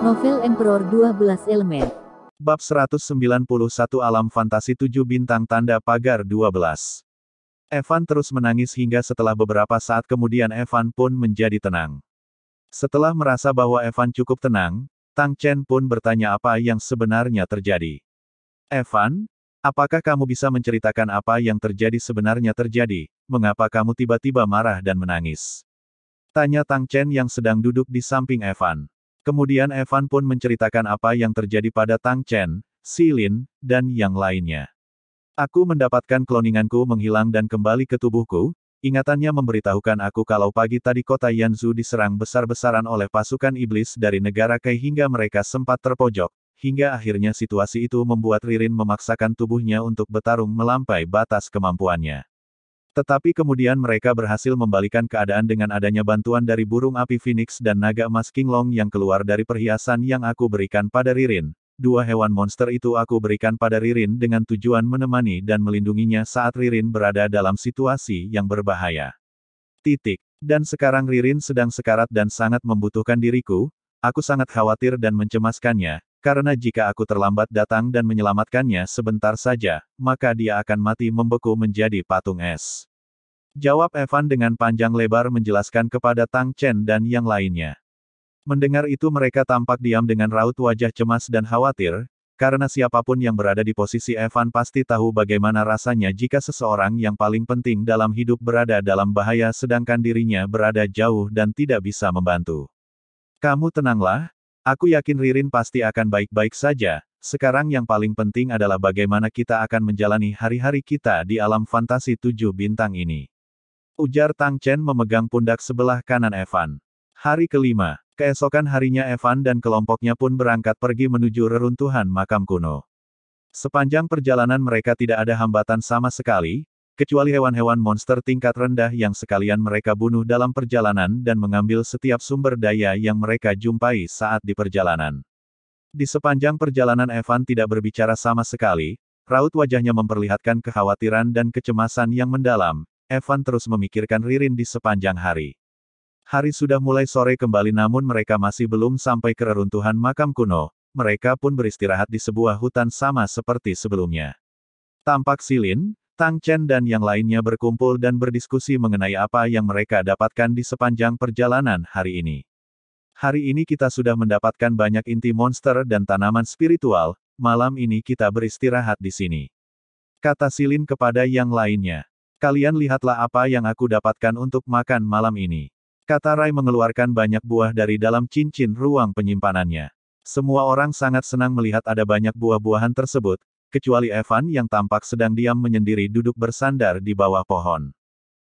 Novel Emperor 12 Elemen. Bab 191 Alam Fantasi 7 Bintang Tanda Pagar 12. Evan terus menangis hingga setelah beberapa saat kemudian Evan pun menjadi tenang. Setelah merasa bahwa Evan cukup tenang, Tang Chen pun bertanya apa yang sebenarnya terjadi. Evan, apakah kamu bisa menceritakan apa yang sebenarnya terjadi, mengapa kamu tiba-tiba marah dan menangis? Tanya Tang Chen yang sedang duduk di samping Evan. Kemudian Evan pun menceritakan apa yang terjadi pada Tang Chen, Xilin, dan yang lainnya. Aku mendapatkan kloninganku menghilang dan kembali ke tubuhku, ingatannya memberitahukan aku kalau pagi tadi kota Yanzhou diserang besar-besaran oleh pasukan iblis dari negara Kai hingga mereka sempat terpojok, hingga akhirnya situasi itu membuat Ririn memaksakan tubuhnya untuk bertarung melampaui batas kemampuannya. Tetapi kemudian mereka berhasil membalikan keadaan dengan adanya bantuan dari burung api Phoenix dan naga emas Qinglong yang keluar dari perhiasan yang aku berikan pada Ririn. Dua hewan monster itu aku berikan pada Ririn dengan tujuan menemani dan melindunginya saat Ririn berada dalam situasi yang berbahaya. Dan sekarang Ririn sedang sekarat dan sangat membutuhkan diriku, aku sangat khawatir dan mencemaskannya, karena jika aku terlambat datang dan menyelamatkannya sebentar saja, maka dia akan mati membeku menjadi patung es. Jawab Evan dengan panjang lebar menjelaskan kepada Tang Chen dan yang lainnya. Mendengar itu mereka tampak diam dengan raut wajah cemas dan khawatir, karena siapapun yang berada di posisi Evan pasti tahu bagaimana rasanya jika seseorang yang paling penting dalam hidup berada dalam bahaya sedangkan dirinya berada jauh dan tidak bisa membantu. Kamu tenanglah, aku yakin Ririn pasti akan baik-baik saja, sekarang yang paling penting adalah bagaimana kita akan menjalani hari-hari kita di alam fantasi 7 bintang ini. Ujar Tang Chen memegang pundak sebelah kanan Evan. Hari kelima, keesokan harinya Evan dan kelompoknya pun berangkat pergi menuju reruntuhan makam kuno. Sepanjang perjalanan mereka tidak ada hambatan sama sekali, kecuali hewan-hewan monster tingkat rendah yang sekalian mereka bunuh dalam perjalanan dan mengambil setiap sumber daya yang mereka jumpai saat di perjalanan. Di sepanjang perjalanan Evan tidak berbicara sama sekali, raut wajahnya memperlihatkan kekhawatiran dan kecemasan yang mendalam. Evan terus memikirkan Ririn di sepanjang hari. Hari sudah mulai sore kembali namun mereka masih belum sampai ke reruntuhan makam kuno, mereka pun beristirahat di sebuah hutan sama seperti sebelumnya. Tampak Xilin, Tang Chen dan yang lainnya berkumpul dan berdiskusi mengenai apa yang mereka dapatkan di sepanjang perjalanan hari ini. Hari ini kita sudah mendapatkan banyak inti monster dan tanaman spiritual, malam ini kita beristirahat di sini. Kata Xilin kepada yang lainnya. Kalian lihatlah apa yang aku dapatkan untuk makan malam ini. Kata Rai mengeluarkan banyak buah dari dalam cincin ruang penyimpanannya. Semua orang sangat senang melihat ada banyak buah-buahan tersebut, kecuali Evan yang tampak sedang diam menyendiri duduk bersandar di bawah pohon.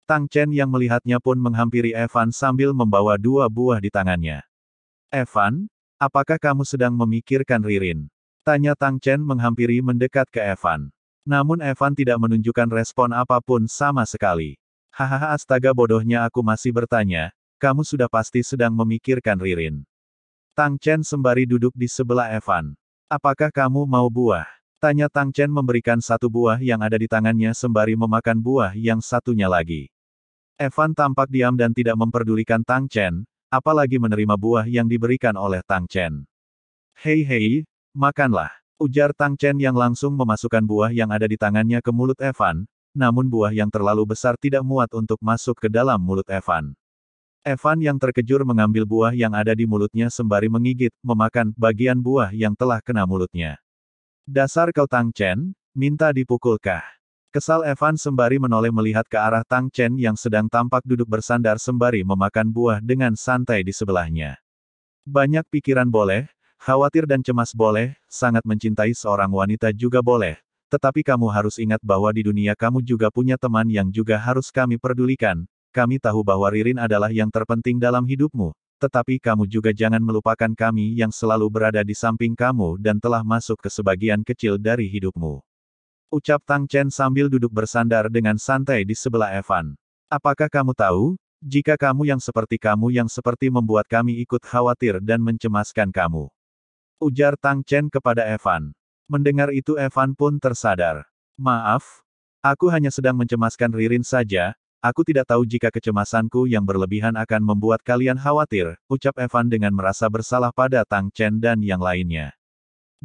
Tang Chen yang melihatnya pun menghampiri Evan sambil membawa dua buah di tangannya. Evan, apakah kamu sedang memikirkan Ririn? Tanya Tang Chen menghampiri mendekat ke Evan. Namun Evan tidak menunjukkan respon apapun sama sekali. Hahaha astaga bodohnya aku masih bertanya, kamu sudah pasti sedang memikirkan Ririn. Tang Chen sembari duduk di sebelah Evan. Apakah kamu mau buah? Tanya Tang Chen memberikan satu buah yang ada di tangannya sembari memakan buah yang satunya lagi. Evan tampak diam dan tidak memperdulikan Tang Chen, apalagi menerima buah yang diberikan oleh Tang Chen. Hei, makanlah. Ujar Tang Chen yang langsung memasukkan buah yang ada di tangannya ke mulut Evan, namun buah yang terlalu besar tidak muat untuk masuk ke dalam mulut Evan. Evan yang terkejut mengambil buah yang ada di mulutnya sembari menggigit, memakan bagian buah yang telah kena mulutnya. Dasar kau Tang Chen, minta dipukulkah? Kesal Evan sembari menoleh melihat ke arah Tang Chen yang sedang tampak duduk bersandar sembari memakan buah dengan santai di sebelahnya. Banyak pikiran boleh, khawatir dan cemas boleh, sangat mencintai seorang wanita juga boleh, tetapi kamu harus ingat bahwa di dunia kamu juga punya teman yang juga harus kami pedulikan. Kami tahu bahwa Ririn adalah yang terpenting dalam hidupmu, tetapi kamu juga jangan melupakan kami yang selalu berada di samping kamu dan telah masuk ke sebagian kecil dari hidupmu. Ucap Tang Chen sambil duduk bersandar dengan santai di sebelah Evan. Apakah kamu tahu, jika kamu yang seperti membuat kami ikut khawatir dan mencemaskan kamu? Ujar Tang Chen kepada Evan. Mendengar itu Evan pun tersadar. Maaf, aku hanya sedang mencemaskan Ririn saja, Aku tidak tahu jika kecemasanku yang berlebihan akan membuat kalian khawatir, ucap Evan dengan merasa bersalah pada Tang Chen dan yang lainnya.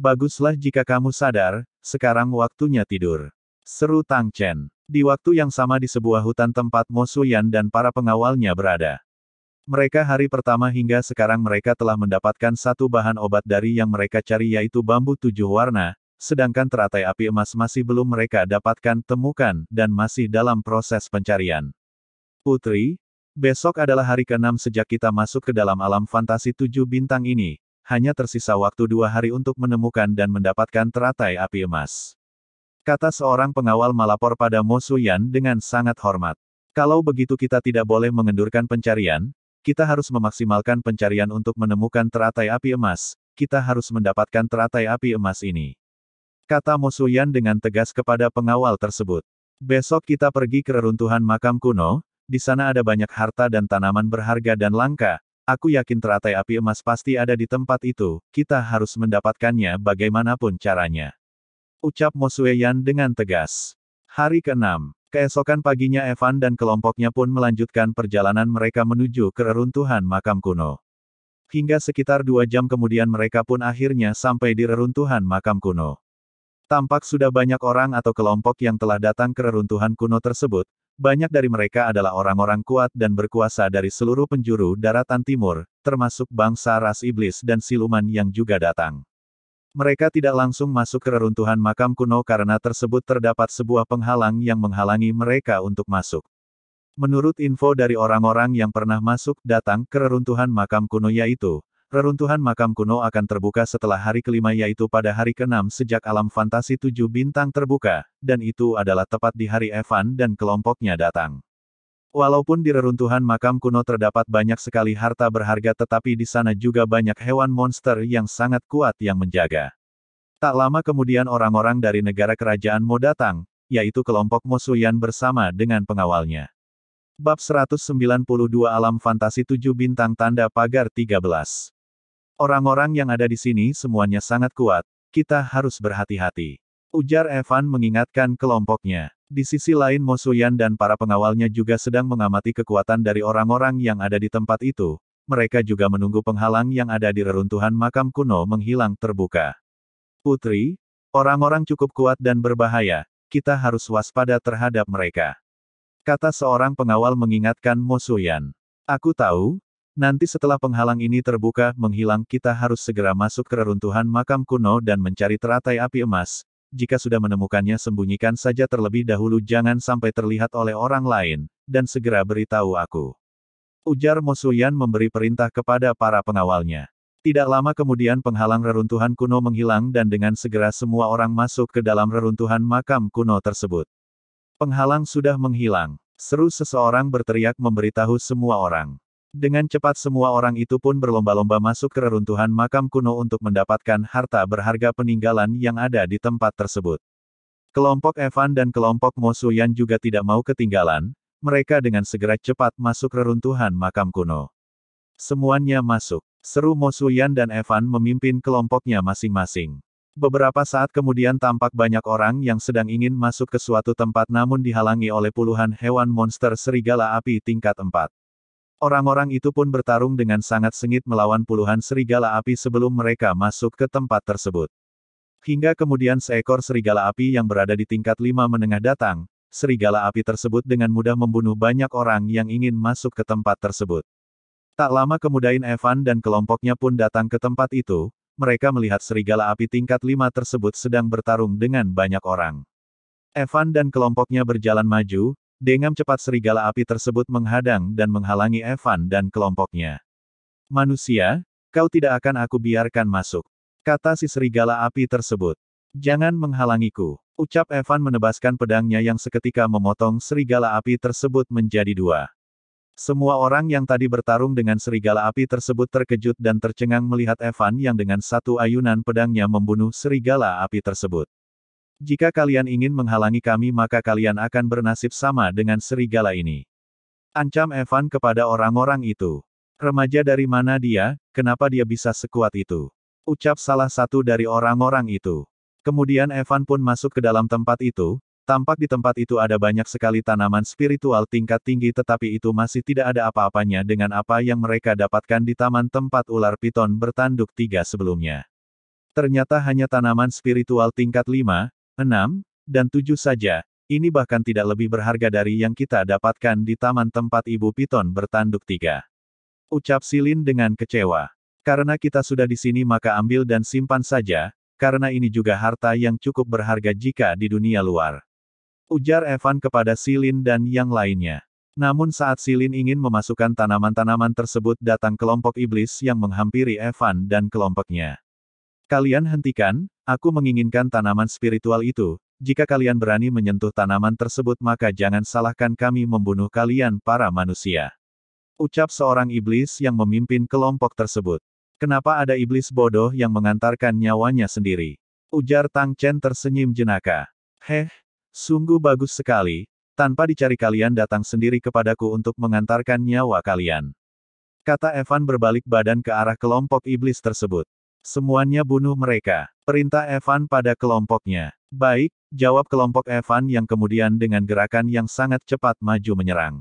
Baguslah jika kamu sadar, sekarang waktunya tidur. Seru Tang Chen. Di waktu yang sama di sebuah hutan tempat Mo Suyan dan para pengawalnya berada. Mereka hari pertama hingga sekarang mereka telah mendapatkan satu bahan obat dari yang mereka cari yaitu bambu 7 warna, sedangkan teratai api emas masih belum mereka dapatkan temukan dan masih dalam proses pencarian. Putri, besok adalah hari ke-6 sejak kita masuk ke dalam alam fantasi 7 bintang ini, hanya tersisa waktu 2 hari untuk menemukan dan mendapatkan teratai api emas. Kata seorang pengawal melapor pada Mo Suyan dengan sangat hormat. Kalau begitu kita tidak boleh mengendurkan pencarian, kita harus memaksimalkan pencarian untuk menemukan teratai api emas, kita harus mendapatkan teratai api emas ini. Kata Mo Suyan dengan tegas kepada pengawal tersebut. Besok kita pergi ke reruntuhan makam kuno, di sana ada banyak harta dan tanaman berharga dan langka, aku yakin teratai api emas pasti ada di tempat itu, kita harus mendapatkannya bagaimanapun caranya. Ucap Mo Suyan dengan tegas. Hari ke-6. Keesokan paginya Evan dan kelompoknya pun melanjutkan perjalanan mereka menuju ke reruntuhan makam kuno. Hingga sekitar 2 jam kemudian mereka pun akhirnya sampai di reruntuhan makam kuno. Tampak sudah banyak orang atau kelompok yang telah datang ke reruntuhan kuno tersebut, banyak dari mereka adalah orang-orang kuat dan berkuasa dari seluruh penjuru daratan timur, termasuk bangsa ras iblis dan siluman yang juga datang. Mereka tidak langsung masuk ke reruntuhan makam kuno karena tersebut terdapat sebuah penghalang yang menghalangi mereka untuk masuk. Menurut info dari orang-orang yang pernah masuk datang ke reruntuhan makam kuno yaitu, reruntuhan makam kuno akan terbuka setelah hari kelima yaitu pada hari ke-6 sejak alam fantasi 7 bintang terbuka, dan itu adalah tepat di hari Evan dan kelompoknya datang. Walaupun di reruntuhan makam kuno terdapat banyak sekali harta berharga tetapi di sana juga banyak hewan monster yang sangat kuat yang menjaga. Tak lama kemudian orang-orang dari negara kerajaan Mo datang, yaitu kelompok Mo Suyan bersama dengan pengawalnya. Bab 192 Alam Fantasi 7 Bintang Tanda Pagar 13. Orang-orang yang ada di sini semuanya sangat kuat, kita harus berhati-hati. Ujar Evan mengingatkan kelompoknya. Di sisi lain Mo Suyan dan para pengawalnya juga sedang mengamati kekuatan dari orang-orang yang ada di tempat itu, mereka juga menunggu penghalang yang ada di reruntuhan makam kuno menghilang terbuka. Putri, orang-orang cukup kuat dan berbahaya, kita harus waspada terhadap mereka. Kata seorang pengawal mengingatkan Mo Suyan. Aku tahu. Nanti setelah penghalang ini terbuka, menghilang kita harus segera masuk ke reruntuhan makam kuno dan mencari teratai api emas. Jika sudah menemukannya sembunyikan saja terlebih dahulu jangan sampai terlihat oleh orang lain, dan segera beritahu aku. Ujar Mo Suyan memberi perintah kepada para pengawalnya. Tidak lama kemudian penghalang reruntuhan kuno menghilang dan dengan segera semua orang masuk ke dalam reruntuhan makam kuno tersebut. Penghalang sudah menghilang. Seru seseorang berteriak memberitahu semua orang. Dengan cepat semua orang itu pun berlomba-lomba masuk ke reruntuhan makam kuno untuk mendapatkan harta berharga peninggalan yang ada di tempat tersebut. Kelompok Evan dan kelompok Mo Suyan juga tidak mau ketinggalan, mereka dengan segera cepat masuk reruntuhan makam kuno. Semuanya masuk. Seru Mo Suyan dan Evan memimpin kelompoknya masing-masing. Beberapa saat kemudian tampak banyak orang yang sedang ingin masuk ke suatu tempat namun dihalangi oleh puluhan hewan monster serigala api tingkat 4. Orang-orang itu pun bertarung dengan sangat sengit melawan puluhan serigala api sebelum mereka masuk ke tempat tersebut. Hingga kemudian seekor serigala api yang berada di tingkat 5 menengah datang, serigala api tersebut dengan mudah membunuh banyak orang yang ingin masuk ke tempat tersebut. Tak lama kemudian Evan dan kelompoknya pun datang ke tempat itu, mereka melihat serigala api tingkat 5 tersebut sedang bertarung dengan banyak orang. Evan dan kelompoknya berjalan maju, dengan cepat serigala api tersebut menghadang dan menghalangi Evan dan kelompoknya. Manusia, kau tidak akan aku biarkan masuk. Kata si serigala api tersebut. Jangan menghalangiku. Ucap Evan menebaskan pedangnya yang seketika memotong serigala api tersebut menjadi 2. Semua orang yang tadi bertarung dengan serigala api tersebut terkejut dan tercengang melihat Evan yang dengan satu ayunan pedangnya membunuh serigala api tersebut. Jika kalian ingin menghalangi kami maka kalian akan bernasib sama dengan serigala ini. Ancam Evan kepada orang-orang itu. Remaja dari mana dia, kenapa dia bisa sekuat itu? Ucap salah satu dari orang-orang itu. Kemudian Evan pun masuk ke dalam tempat itu, Tampak di tempat itu ada banyak sekali tanaman spiritual tingkat tinggi tetapi itu masih tidak ada apa-apanya dengan apa yang mereka dapatkan di taman tempat ular piton bertanduk 3 sebelumnya. Ternyata hanya tanaman spiritual tingkat 5, 6, dan 7 saja, ini bahkan tidak lebih berharga dari yang kita dapatkan di taman tempat ibu piton bertanduk 3. Ucap Silin dengan kecewa. Karena kita sudah di sini maka ambil dan simpan saja, karena ini juga harta yang cukup berharga jika di dunia luar. Ujar Evan kepada Silin dan yang lainnya. Namun saat Silin ingin memasukkan tanaman-tanaman tersebut datang kelompok iblis yang menghampiri Evan dan kelompoknya. Kalian hentikan, aku menginginkan tanaman spiritual itu, jika kalian berani menyentuh tanaman tersebut maka jangan salahkan kami membunuh kalian para manusia. Ucap seorang iblis yang memimpin kelompok tersebut. Kenapa ada iblis bodoh yang mengantarkan nyawanya sendiri? Ujar Tang Chen tersenyum jenaka. Heh. Sungguh bagus sekali, tanpa dicari kalian datang sendiri kepadaku untuk mengantarkan nyawa kalian. Kata Evan berbalik badan ke arah kelompok iblis tersebut. Semuanya bunuh mereka. Perintah Evan pada kelompoknya. Baik, jawab kelompok Evan yang kemudian dengan gerakan yang sangat cepat maju menyerang.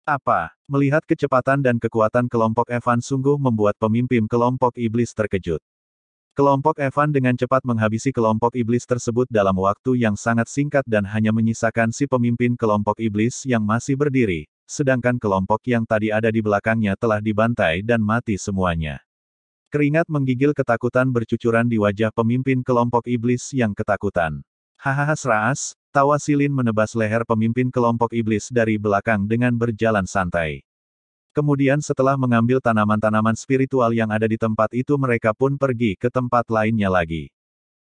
Apa? Melihat kecepatan dan kekuatan kelompok Evan sungguh membuat pemimpin kelompok iblis terkejut. Kelompok Evan dengan cepat menghabisi kelompok iblis tersebut dalam waktu yang sangat singkat dan hanya menyisakan si pemimpin kelompok iblis yang masih berdiri, sedangkan kelompok yang tadi ada di belakangnya telah dibantai dan mati semuanya. Keringat menggigil ketakutan bercucuran di wajah pemimpin kelompok iblis yang ketakutan. Hahaha seras, tawa Silin menebas leher pemimpin kelompok iblis dari belakang dengan berjalan santai. Kemudian setelah mengambil tanaman-tanaman spiritual yang ada di tempat itu mereka pun pergi ke tempat lainnya lagi.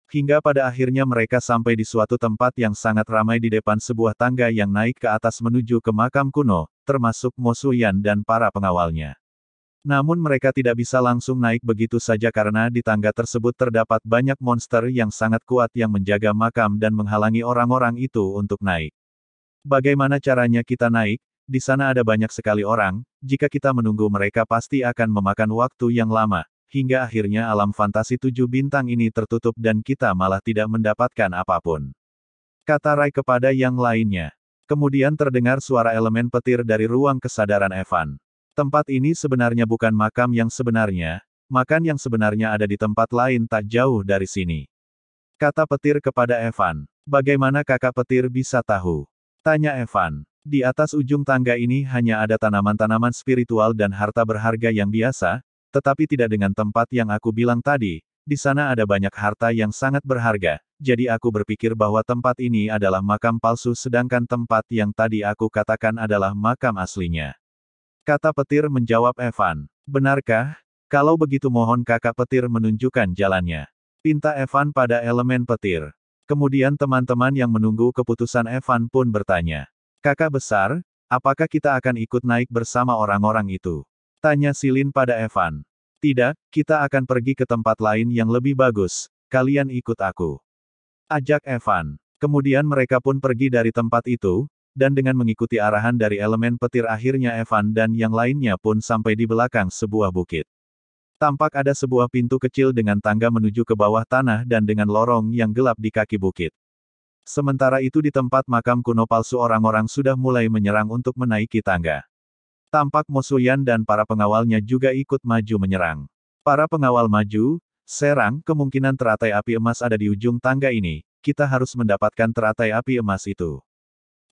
Hingga pada akhirnya mereka sampai di suatu tempat yang sangat ramai di depan sebuah tangga yang naik ke atas menuju ke makam kuno, termasuk Mo Suyan dan para pengawalnya. Namun mereka tidak bisa langsung naik begitu saja karena di tangga tersebut terdapat banyak monster yang sangat kuat yang menjaga makam dan menghalangi orang-orang itu untuk naik. Bagaimana caranya kita naik? Di sana ada banyak sekali orang, jika kita menunggu mereka pasti akan memakan waktu yang lama, hingga akhirnya alam fantasi 7 bintang ini tertutup dan kita malah tidak mendapatkan apapun. Kata Rai kepada yang lainnya. Kemudian terdengar suara elemen petir dari ruang kesadaran Evan. Tempat ini sebenarnya bukan makam yang sebenarnya, makam yang sebenarnya ada di tempat lain tak jauh dari sini. Kata petir kepada Evan. Bagaimana kakak petir bisa tahu? Tanya Evan. Di atas ujung tangga ini hanya ada tanaman-tanaman spiritual dan harta berharga yang biasa, tetapi tidak dengan tempat yang aku bilang tadi, di sana ada banyak harta yang sangat berharga, jadi aku berpikir bahwa tempat ini adalah makam palsu sedangkan tempat yang tadi aku katakan adalah makam aslinya. Kata petir menjawab Evan. Benarkah? Kalau begitu mohon kakak petir menunjukkan jalannya. Pinta Evan pada elemen petir. Kemudian teman-teman yang menunggu keputusan Evan pun bertanya. Kakak besar, apakah kita akan ikut naik bersama orang-orang itu? Tanya Silin pada Evan. Tidak, kita akan pergi ke tempat lain yang lebih bagus, kalian ikut aku. Ajak Evan. Kemudian mereka pun pergi dari tempat itu, dan dengan mengikuti arahan dari elemen petir akhirnya Evan dan yang lainnya pun sampai di belakang sebuah bukit. Tampak ada sebuah pintu kecil dengan tangga menuju ke bawah tanah dan dengan lorong yang gelap di kaki bukit. Sementara itu di tempat makam kuno palsu orang-orang sudah mulai menyerang untuk menaiki tangga. Tampak Mo Suyan dan para pengawalnya juga ikut maju menyerang. Para pengawal maju, serang, kemungkinan teratai api emas ada di ujung tangga ini, kita harus mendapatkan teratai api emas itu.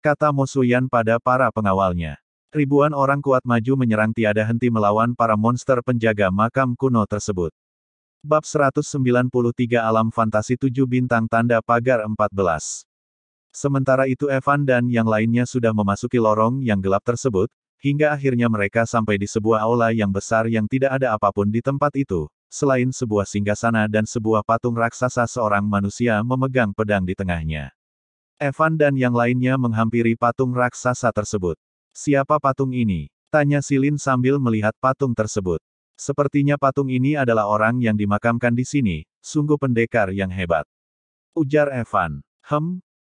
Kata Mo Suyan pada para pengawalnya. Ribuan orang kuat maju menyerang tiada henti melawan para monster penjaga makam kuno tersebut. Bab 193 Alam Fantasi 7 Bintang Tanda Pagar 14. Sementara itu Evan dan yang lainnya sudah memasuki lorong yang gelap tersebut, hingga akhirnya mereka sampai di sebuah aula yang besar yang tidak ada apapun di tempat itu, selain sebuah singgasana dan sebuah patung raksasa seorang manusia memegang pedang di tengahnya. Evan dan yang lainnya menghampiri patung raksasa tersebut. Siapa patung ini? Tanya Silin sambil melihat patung tersebut. Sepertinya patung ini adalah orang yang dimakamkan di sini, sungguh pendekar yang hebat. Ujar Evan.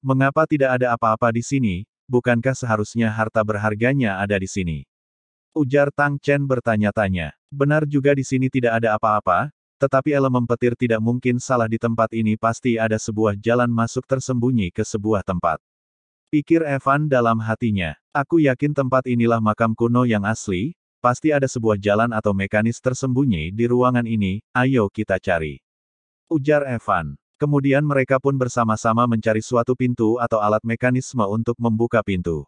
Mengapa tidak ada apa-apa di sini, bukankah seharusnya harta berharganya ada di sini? Ujar Tang Chen bertanya-tanya. Benar juga di sini tidak ada apa-apa, tetapi elemen petir tidak mungkin salah di tempat ini pasti ada sebuah jalan masuk tersembunyi ke sebuah tempat. Pikir Evan dalam hatinya. Aku yakin tempat inilah makam kuno yang asli, pasti ada sebuah jalan atau mekanis tersembunyi di ruangan ini, ayo kita cari. Ujar Evan. Kemudian mereka pun bersama-sama mencari suatu pintu atau alat mekanisme untuk membuka pintu.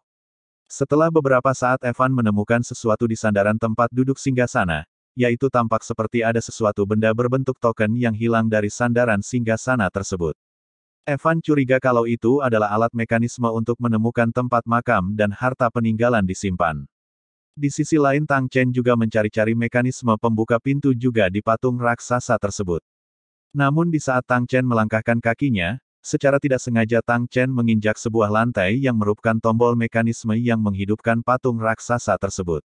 Setelah beberapa saat Evan menemukan sesuatu di sandaran tempat duduk singgasana, yaitu tampak seperti ada sesuatu benda berbentuk token yang hilang dari sandaran singgasana tersebut. Evan curiga kalau itu adalah alat mekanisme untuk menemukan tempat makam dan harta peninggalan disimpan. Di sisi lain Tang Chen juga mencari-cari mekanisme pembuka pintu juga di patung raksasa tersebut. Namun di saat Tang Chen melangkahkan kakinya, secara tidak sengaja Tang Chen menginjak sebuah lantai yang merupakan tombol mekanisme yang menghidupkan patung raksasa tersebut.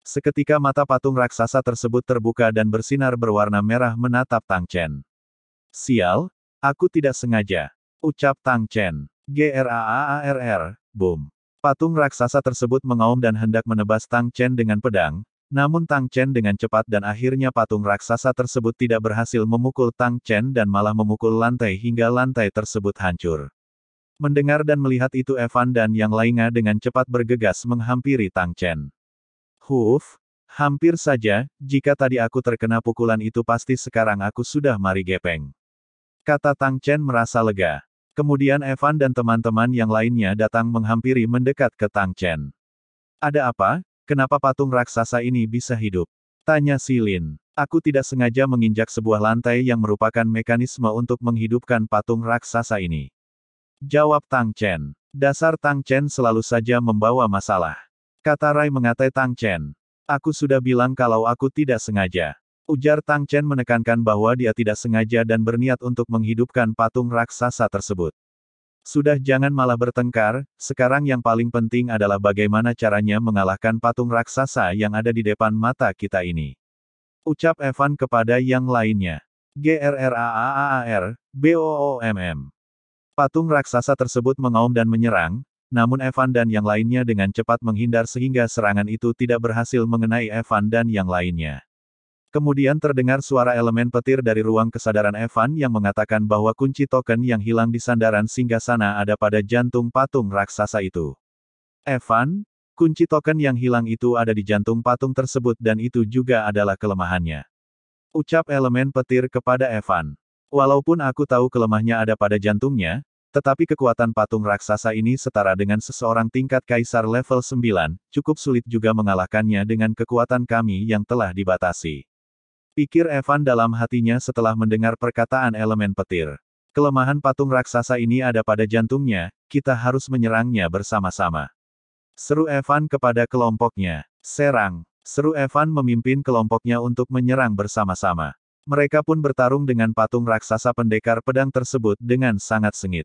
Seketika mata patung raksasa tersebut terbuka dan bersinar berwarna merah menatap Tang Chen. Sial! Aku tidak sengaja, ucap Tang Chen. Graarr, boom. Patung raksasa tersebut mengaum dan hendak menebas Tang Chen dengan pedang, namun Tang Chen dengan cepat dan akhirnya patung raksasa tersebut tidak berhasil memukul Tang Chen dan malah memukul lantai hingga lantai tersebut hancur. Mendengar dan melihat itu Evan dan yang lainnya dengan cepat bergegas menghampiri Tang Chen. Hampir saja, jika tadi aku terkena pukulan itu pasti sekarang aku sudah mari gepeng. Kata Tang Chen merasa lega. Kemudian Evan dan teman-teman yang lainnya datang menghampiri mendekat ke Tang Chen. Ada apa? Kenapa patung raksasa ini bisa hidup? Tanya Silin. Aku tidak sengaja menginjak sebuah lantai yang merupakan mekanisme untuk menghidupkan patung raksasa ini. Jawab Tang Chen. Dasar Tang Chen selalu saja membawa masalah. Kata Rai mengatai Tang Chen. Aku sudah bilang kalau aku tidak sengaja. Ujar Tang Chen menekankan bahwa dia tidak sengaja dan berniat untuk menghidupkan patung raksasa tersebut. Sudah jangan malah bertengkar, sekarang yang paling penting adalah bagaimana caranya mengalahkan patung raksasa yang ada di depan mata kita ini. Ucap Evan kepada yang lainnya. Grraaar, BOOMM. Patung raksasa tersebut mengaum dan menyerang, namun Evan dan yang lainnya dengan cepat menghindar sehingga serangan itu tidak berhasil mengenai Evan dan yang lainnya. Kemudian terdengar suara elemen petir dari ruang kesadaran Evan yang mengatakan bahwa kunci token yang hilang di sandaran singgasana ada pada jantung patung raksasa itu. Evan, kunci token yang hilang itu ada di jantung patung tersebut dan itu juga adalah kelemahannya. Ucap elemen petir kepada Evan. Walaupun aku tahu kelemahnya ada pada jantungnya, tetapi kekuatan patung raksasa ini setara dengan seseorang tingkat kaisar level 9, cukup sulit juga mengalahkannya dengan kekuatan kami yang telah dibatasi. Pikir Evan dalam hatinya setelah mendengar perkataan elemen petir. Kelemahan patung raksasa ini ada pada jantungnya, kita harus menyerangnya bersama-sama. Seru Evan kepada kelompoknya. Serang. Seru Evan memimpin kelompoknya untuk menyerang bersama-sama. Mereka pun bertarung dengan patung raksasa pendekar pedang tersebut dengan sangat sengit.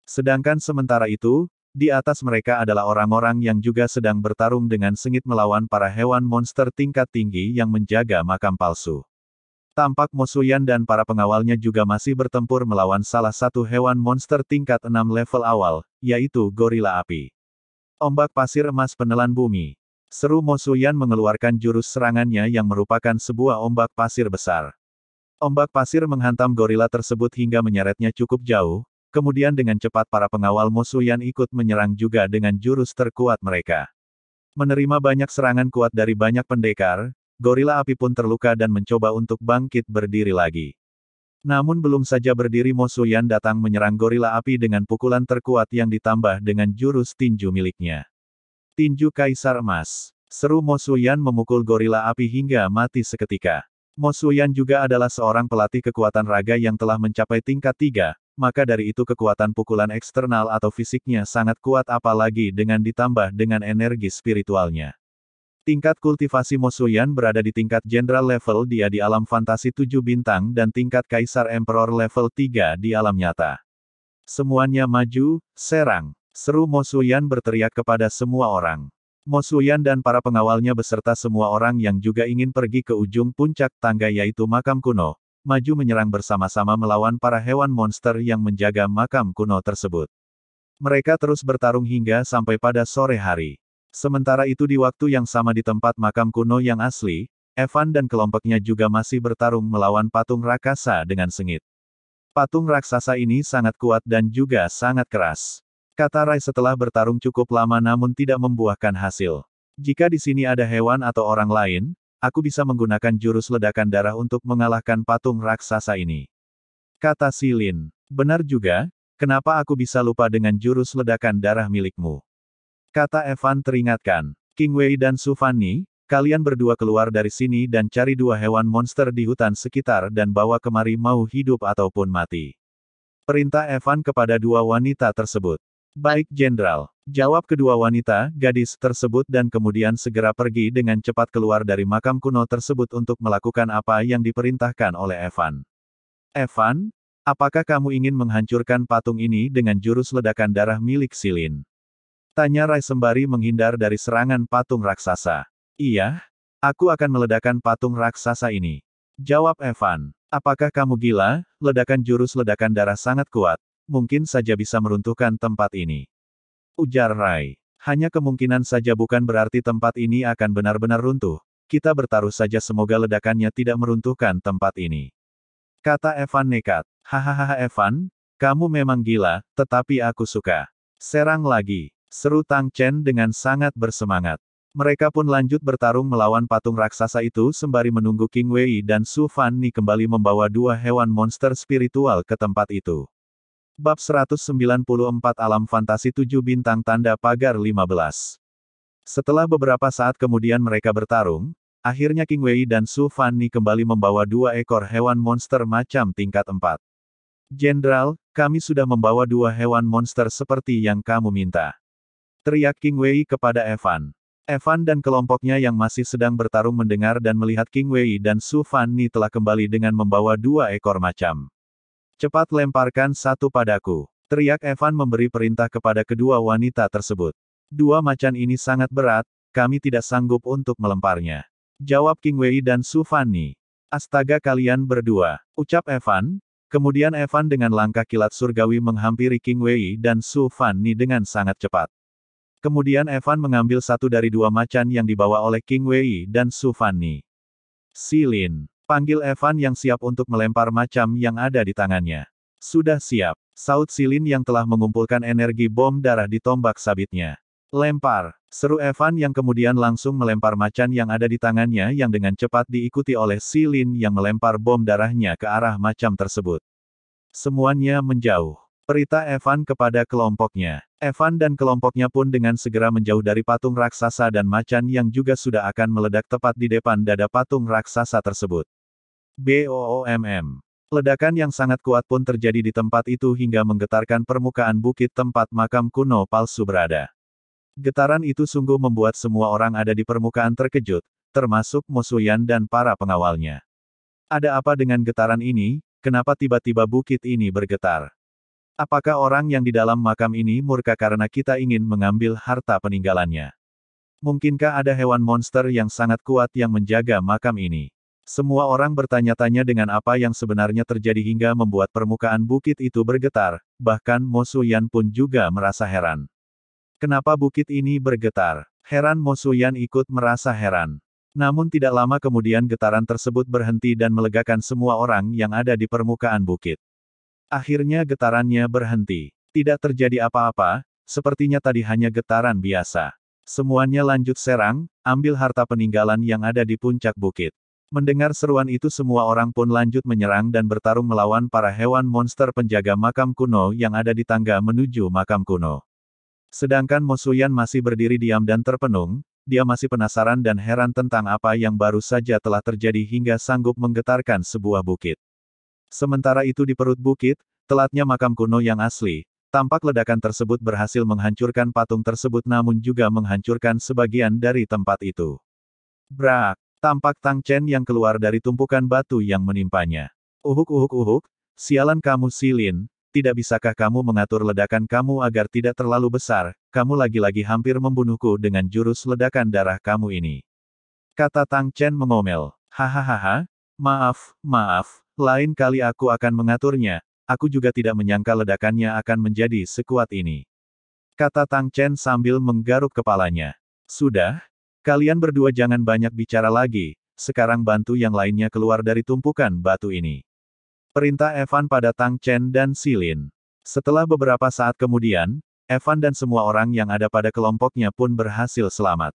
Sedangkan sementara itu, di atas mereka adalah orang-orang yang juga sedang bertarung dengan sengit melawan para hewan monster tingkat tinggi yang menjaga makam palsu. Tampak Mo Xuyan dan para pengawalnya juga masih bertempur melawan salah satu hewan monster tingkat 6 level awal, yaitu gorila api. Ombak pasir emas penelan bumi. Seru Mo Xuyan mengeluarkan jurus serangannya yang merupakan sebuah ombak pasir besar. Ombak pasir menghantam gorila tersebut hingga menyeretnya cukup jauh. Kemudian dengan cepat para pengawal Mo Xuyan ikut menyerang juga dengan jurus terkuat mereka. Menerima banyak serangan kuat dari banyak pendekar, gorila api pun terluka dan mencoba untuk bangkit berdiri lagi. Namun belum saja berdiri Mo Xuyan datang menyerang gorila api dengan pukulan terkuat yang ditambah dengan jurus tinju miliknya. Tinju Kaisar Emas. Seru Mo Xuyan memukul gorila api hingga mati seketika. Mo Xuyan juga adalah seorang pelatih kekuatan raga yang telah mencapai tingkat 3. Maka dari itu kekuatan pukulan eksternal atau fisiknya sangat kuat apalagi dengan ditambah dengan energi spiritualnya. Tingkat kultivasi Mo Xuyan berada di tingkat jenderal level dia di alam fantasi 7 bintang dan tingkat kaisar emperor level 3 di alam nyata. Semuanya maju, serang. Seru Mo Xuyan berteriak kepada semua orang. Mo Xuyan dan para pengawalnya beserta semua orang yang juga ingin pergi ke ujung puncak tangga yaitu makam kuno, maju menyerang bersama-sama melawan para hewan monster yang menjaga makam kuno tersebut. Mereka terus bertarung hingga sampai pada sore hari. Sementara itu di waktu yang sama di tempat makam kuno yang asli, Evan dan kelompoknya juga masih bertarung melawan patung raksasa dengan sengit. Patung raksasa ini sangat kuat dan juga sangat keras. Kata Rai setelah bertarung cukup lama namun tidak membuahkan hasil. Jika di sini ada hewan atau orang lain, aku bisa menggunakan jurus ledakan darah untuk mengalahkan patung raksasa ini. Kata Silin. Benar juga, kenapa aku bisa lupa dengan jurus ledakan darah milikmu? Kata Evan teringatkan. King Wei dan Su Fanny, kalian berdua keluar dari sini dan cari dua hewan monster di hutan sekitar dan bawa kemari mau hidup ataupun mati. Perintah Evan kepada dua wanita tersebut. Baik Jenderal, jawab kedua wanita, gadis tersebut dan kemudian segera pergi dengan cepat keluar dari makam kuno tersebut untuk melakukan apa yang diperintahkan oleh Evan. Evan, apakah kamu ingin menghancurkan patung ini dengan jurus ledakan darah milik Silin? Tanya Rai sembari menghindar dari serangan patung raksasa. Iya, aku akan meledakkan patung raksasa ini. Jawab Evan. Apakah kamu gila? Ledakan jurus ledakan darah sangat kuat. Mungkin saja bisa meruntuhkan tempat ini. Ujar Rai. Hanya kemungkinan saja bukan berarti tempat ini akan benar-benar runtuh. Kita bertaruh saja semoga ledakannya tidak meruntuhkan tempat ini. Kata Evan nekat. Hahaha Evan, kamu memang gila, tetapi aku suka. Serang lagi. Seru Tang Chen dengan sangat bersemangat. Mereka pun lanjut bertarung melawan patung raksasa itu sembari menunggu King Wei dan Su Fanny kembali membawa dua hewan monster spiritual ke tempat itu. Bab 194 Alam Fantasi 7 Bintang Tanda Pagar 15. Setelah beberapa saat kemudian mereka bertarung, akhirnya King Wei dan Su Fanny kembali membawa dua ekor hewan monster macam tingkat 4. Jenderal, kami sudah membawa dua hewan monster seperti yang kamu minta. Teriak King Wei kepada Evan. Evan dan kelompoknya yang masih sedang bertarung mendengar dan melihat King Wei dan Su Fanny telah kembali dengan membawa dua ekor macam. Cepat lemparkan satu padaku. Teriak Evan memberi perintah kepada kedua wanita tersebut. Dua macan ini sangat berat, kami tidak sanggup untuk melemparnya. Jawab King Wei dan Su Fanny. Astaga kalian berdua, ucap Evan. Kemudian Evan dengan langkah kilat surgawi menghampiri King Wei dan Su Fanny dengan sangat cepat. Kemudian Evan mengambil satu dari dua macan yang dibawa oleh King Wei dan Su Fanny. Silin, panggil Evan yang siap untuk melempar macam yang ada di tangannya. Sudah siap, saut Silin yang telah mengumpulkan energi bom darah di tombak sabitnya. Lempar, seru Evan yang kemudian langsung melempar macan yang ada di tangannya yang dengan cepat diikuti oleh Silin yang melempar bom darahnya ke arah macam tersebut. Semuanya menjauh. Perintah Evan kepada kelompoknya. Evan dan kelompoknya pun dengan segera menjauh dari patung raksasa dan macan yang juga sudah akan meledak tepat di depan dada patung raksasa tersebut. BOOMM. Ledakan yang sangat kuat pun terjadi di tempat itu hingga menggetarkan permukaan bukit tempat makam kuno palsu berada. Getaran itu sungguh membuat semua orang ada di permukaan terkejut, termasuk Mo Xuyan dan para pengawalnya. Ada apa dengan getaran ini? Kenapa tiba-tiba bukit ini bergetar? Apakah orang yang di dalam makam ini murka karena kita ingin mengambil harta peninggalannya? Mungkinkah ada hewan monster yang sangat kuat yang menjaga makam ini? Semua orang bertanya-tanya dengan apa yang sebenarnya terjadi hingga membuat permukaan bukit itu bergetar, bahkan Mo Xuyan pun juga merasa heran. Kenapa bukit ini bergetar? Heran Mo Xuyan ikut merasa heran. Namun tidak lama kemudian getaran tersebut berhenti dan melegakan semua orang yang ada di permukaan bukit. Akhirnya getarannya berhenti. Tidak terjadi apa-apa, sepertinya tadi hanya getaran biasa. Semuanya lanjut serang, ambil harta peninggalan yang ada di puncak bukit. Mendengar seruan itu semua orang pun lanjut menyerang dan bertarung melawan para hewan monster penjaga makam kuno yang ada di tangga menuju makam kuno. Sedangkan Mo Xuyan masih berdiri diam dan terpenung, dia masih penasaran dan heran tentang apa yang baru saja telah terjadi hingga sanggup menggetarkan sebuah bukit. Sementara itu di perut bukit, telatnya makam kuno yang asli, tampak ledakan tersebut berhasil menghancurkan patung tersebut namun juga menghancurkan sebagian dari tempat itu. Brak! Tampak Tang Chen yang keluar dari tumpukan batu yang menimpanya. Uhuk, sialan kamu Silin, tidak bisakah kamu mengatur ledakan kamu agar tidak terlalu besar, kamu lagi-lagi hampir membunuhku dengan jurus ledakan darah kamu ini. Kata Tang Chen mengomel. Hahaha, maaf. Lain kali aku akan mengaturnya, aku juga tidak menyangka ledakannya akan menjadi sekuat ini. Kata Tang Chen sambil menggaruk kepalanya. Sudah, kalian berdua jangan banyak bicara lagi, sekarang bantu yang lainnya keluar dari tumpukan batu ini. Perintah Evan pada Tang Chen dan Silin. Setelah beberapa saat kemudian, Evan dan semua orang yang ada pada kelompoknya pun berhasil selamat.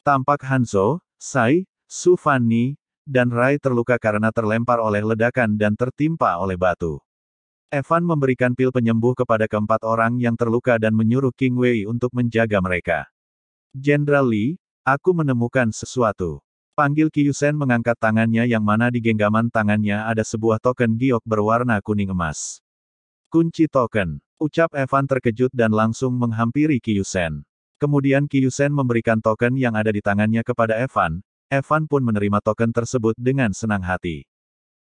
Tampak Hanzo, Sai, Su Fanny, dan Rai terluka karena terlempar oleh ledakan dan tertimpa oleh batu. Evan memberikan pil penyembuh kepada keempat orang yang terluka dan menyuruh King Wei untuk menjaga mereka. Jenderal Li, aku menemukan sesuatu. Panggil Kyusen mengangkat tangannya yang mana di genggaman tangannya ada sebuah token giok berwarna kuning emas. Kunci token. Ucap Evan terkejut dan langsung menghampiri Kyusen. Kemudian Kyusen memberikan token yang ada di tangannya kepada Evan. Evan pun menerima token tersebut dengan senang hati.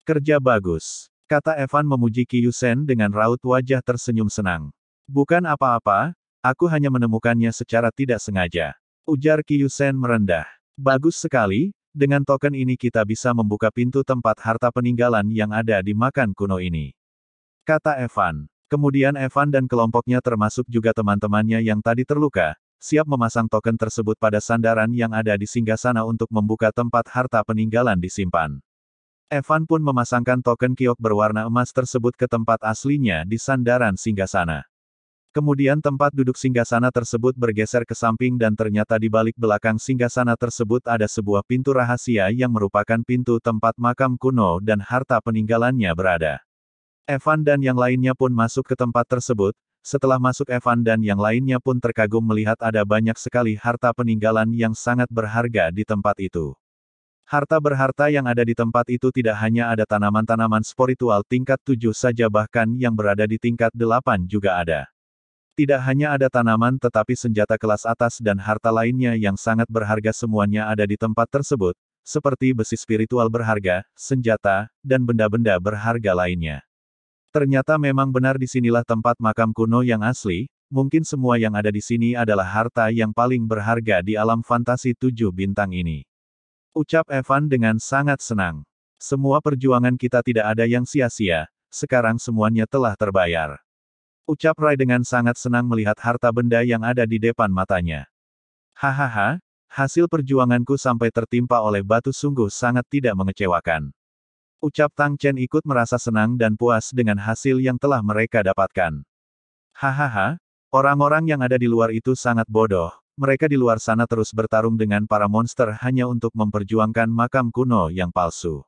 Kerja bagus, kata Evan memuji Kyusen dengan raut wajah tersenyum senang. Bukan apa-apa, aku hanya menemukannya secara tidak sengaja. Ujar Kyusen merendah. Bagus sekali, dengan token ini kita bisa membuka pintu tempat harta peninggalan yang ada di makam kuno ini. Kata Evan. Kemudian Evan dan kelompoknya termasuk juga teman-temannya yang tadi terluka, siap memasang token tersebut pada sandaran yang ada di singgasana untuk membuka tempat harta peninggalan disimpan. Evan pun memasangkan token kiok berwarna emas tersebut ke tempat aslinya di sandaran singgasana. Kemudian tempat duduk singgasana tersebut bergeser ke samping dan ternyata di balik belakang singgasana tersebut ada sebuah pintu rahasia yang merupakan pintu tempat makam kuno dan harta peninggalannya berada. Evan dan yang lainnya pun masuk ke tempat tersebut. Setelah masuk Evan dan yang lainnya pun terkagum melihat ada banyak sekali harta peninggalan yang sangat berharga di tempat itu. Harta berharta yang ada di tempat itu tidak hanya ada tanaman-tanaman spiritual tingkat 7 saja bahkan yang berada di tingkat 8 juga ada. Tidak hanya ada tanaman tetapi senjata kelas atas dan harta lainnya yang sangat berharga semuanya ada di tempat tersebut, seperti besi spiritual berharga, senjata, dan benda-benda berharga lainnya. Ternyata memang benar disinilah tempat makam kuno yang asli, mungkin semua yang ada di sini adalah harta yang paling berharga di alam fantasi 7 bintang ini. Ucap Evan dengan sangat senang. Semua perjuangan kita tidak ada yang sia-sia, sekarang semuanya telah terbayar. Ucap Rai dengan sangat senang melihat harta benda yang ada di depan matanya. Hahaha, hasil perjuanganku sampai tertimpa oleh batu sungguh sangat tidak mengecewakan. Ucap Tang Chen ikut merasa senang dan puas dengan hasil yang telah mereka dapatkan. Hahaha, orang-orang yang ada di luar itu sangat bodoh, mereka di luar sana terus bertarung dengan para monster hanya untuk memperjuangkan makam kuno yang palsu.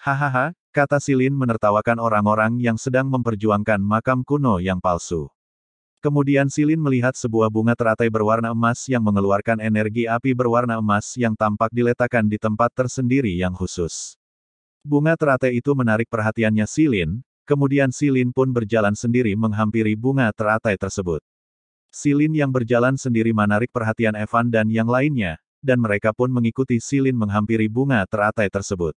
Hahaha, kata Silin menertawakan orang-orang yang sedang memperjuangkan makam kuno yang palsu. Kemudian Silin melihat sebuah bunga teratai berwarna emas yang mengeluarkan energi api berwarna emas yang tampak diletakkan di tempat tersendiri yang khusus. Bunga teratai itu menarik perhatiannya Silin, kemudian Silin pun berjalan sendiri menghampiri bunga teratai tersebut. Silin yang berjalan sendiri menarik perhatian Evan dan yang lainnya, dan mereka pun mengikuti Silin menghampiri bunga teratai tersebut.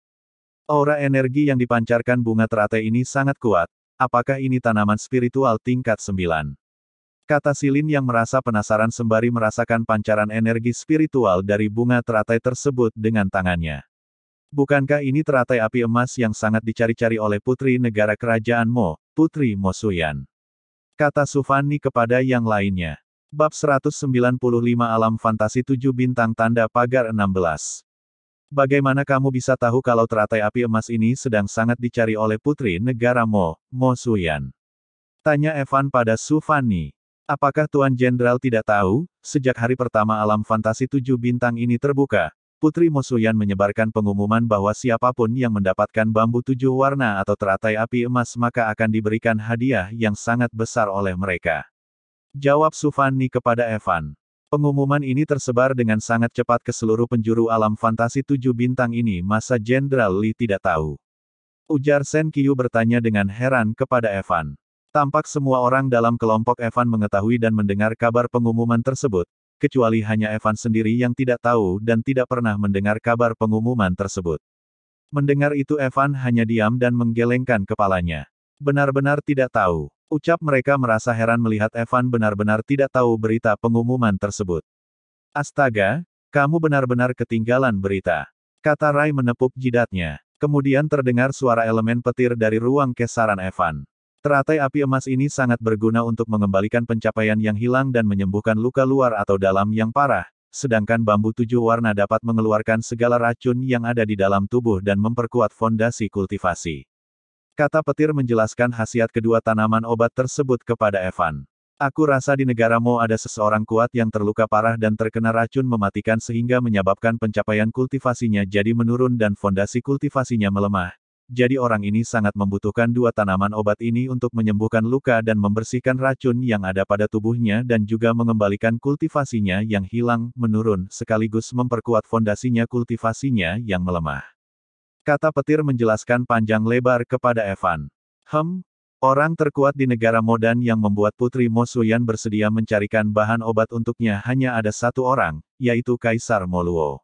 Aura energi yang dipancarkan bunga teratai ini sangat kuat, apakah ini tanaman spiritual tingkat 9? Kata Silin yang merasa penasaran sembari merasakan pancaran energi spiritual dari bunga teratai tersebut dengan tangannya. Bukankah ini teratai api emas yang sangat dicari-cari oleh putri negara kerajaan Mo, Putri Mo Xuyan? Kata Su Fanny kepada yang lainnya. Bab 195 Alam Fantasi 7 Bintang Tanda Pagar 16. Bagaimana kamu bisa tahu kalau teratai api emas ini sedang sangat dicari oleh putri negara Mo, Mo Xuyan? Tanya Evan pada Su Fanny. Apakah Tuan Jenderal tidak tahu, sejak hari pertama alam fantasi 7 bintang ini terbuka, Putri Mo Xuyan menyebarkan pengumuman bahwa siapapun yang mendapatkan bambu 7 warna atau teratai api emas maka akan diberikan hadiah yang sangat besar oleh mereka. Jawab Su Fanny kepada Evan. Pengumuman ini tersebar dengan sangat cepat ke seluruh penjuru alam fantasi 7 bintang ini masa Jenderal Li tidak tahu. Ujar Shen Qiu bertanya dengan heran kepada Evan. Tampak semua orang dalam kelompok Evan mengetahui dan mendengar kabar pengumuman tersebut, kecuali hanya Evan sendiri yang tidak tahu dan tidak pernah mendengar kabar pengumuman tersebut. Mendengar itu Evan hanya diam dan menggelengkan kepalanya. Benar-benar tidak tahu. Ucap mereka merasa heran melihat Evan benar-benar tidak tahu berita pengumuman tersebut. Astaga, kamu benar-benar ketinggalan berita. Kata Rai menepuk jidatnya. Kemudian terdengar suara elemen petir dari ruang kesaran Evan. Teratai api emas ini sangat berguna untuk mengembalikan pencapaian yang hilang dan menyembuhkan luka luar atau dalam yang parah, sedangkan bambu 7 warna dapat mengeluarkan segala racun yang ada di dalam tubuh dan memperkuat fondasi kultivasi. Kata petir menjelaskan khasiat kedua tanaman obat tersebut kepada Evan. Aku rasa di negara Mo ada seseorang kuat yang terluka parah dan terkena racun mematikan sehingga menyebabkan pencapaian kultivasinya jadi menurun dan fondasi kultivasinya melemah. Jadi orang ini sangat membutuhkan dua tanaman obat ini untuk menyembuhkan luka dan membersihkan racun yang ada pada tubuhnya dan juga mengembalikan kultivasinya yang hilang, menurun, sekaligus memperkuat fondasinya kultivasinya yang melemah. Kata petir menjelaskan panjang lebar kepada Evan. Orang terkuat di negara Modan yang membuat Putri Mo Xuyan bersedia mencarikan bahan obat untuknya hanya ada satu orang, yaitu Kaisar Moluo.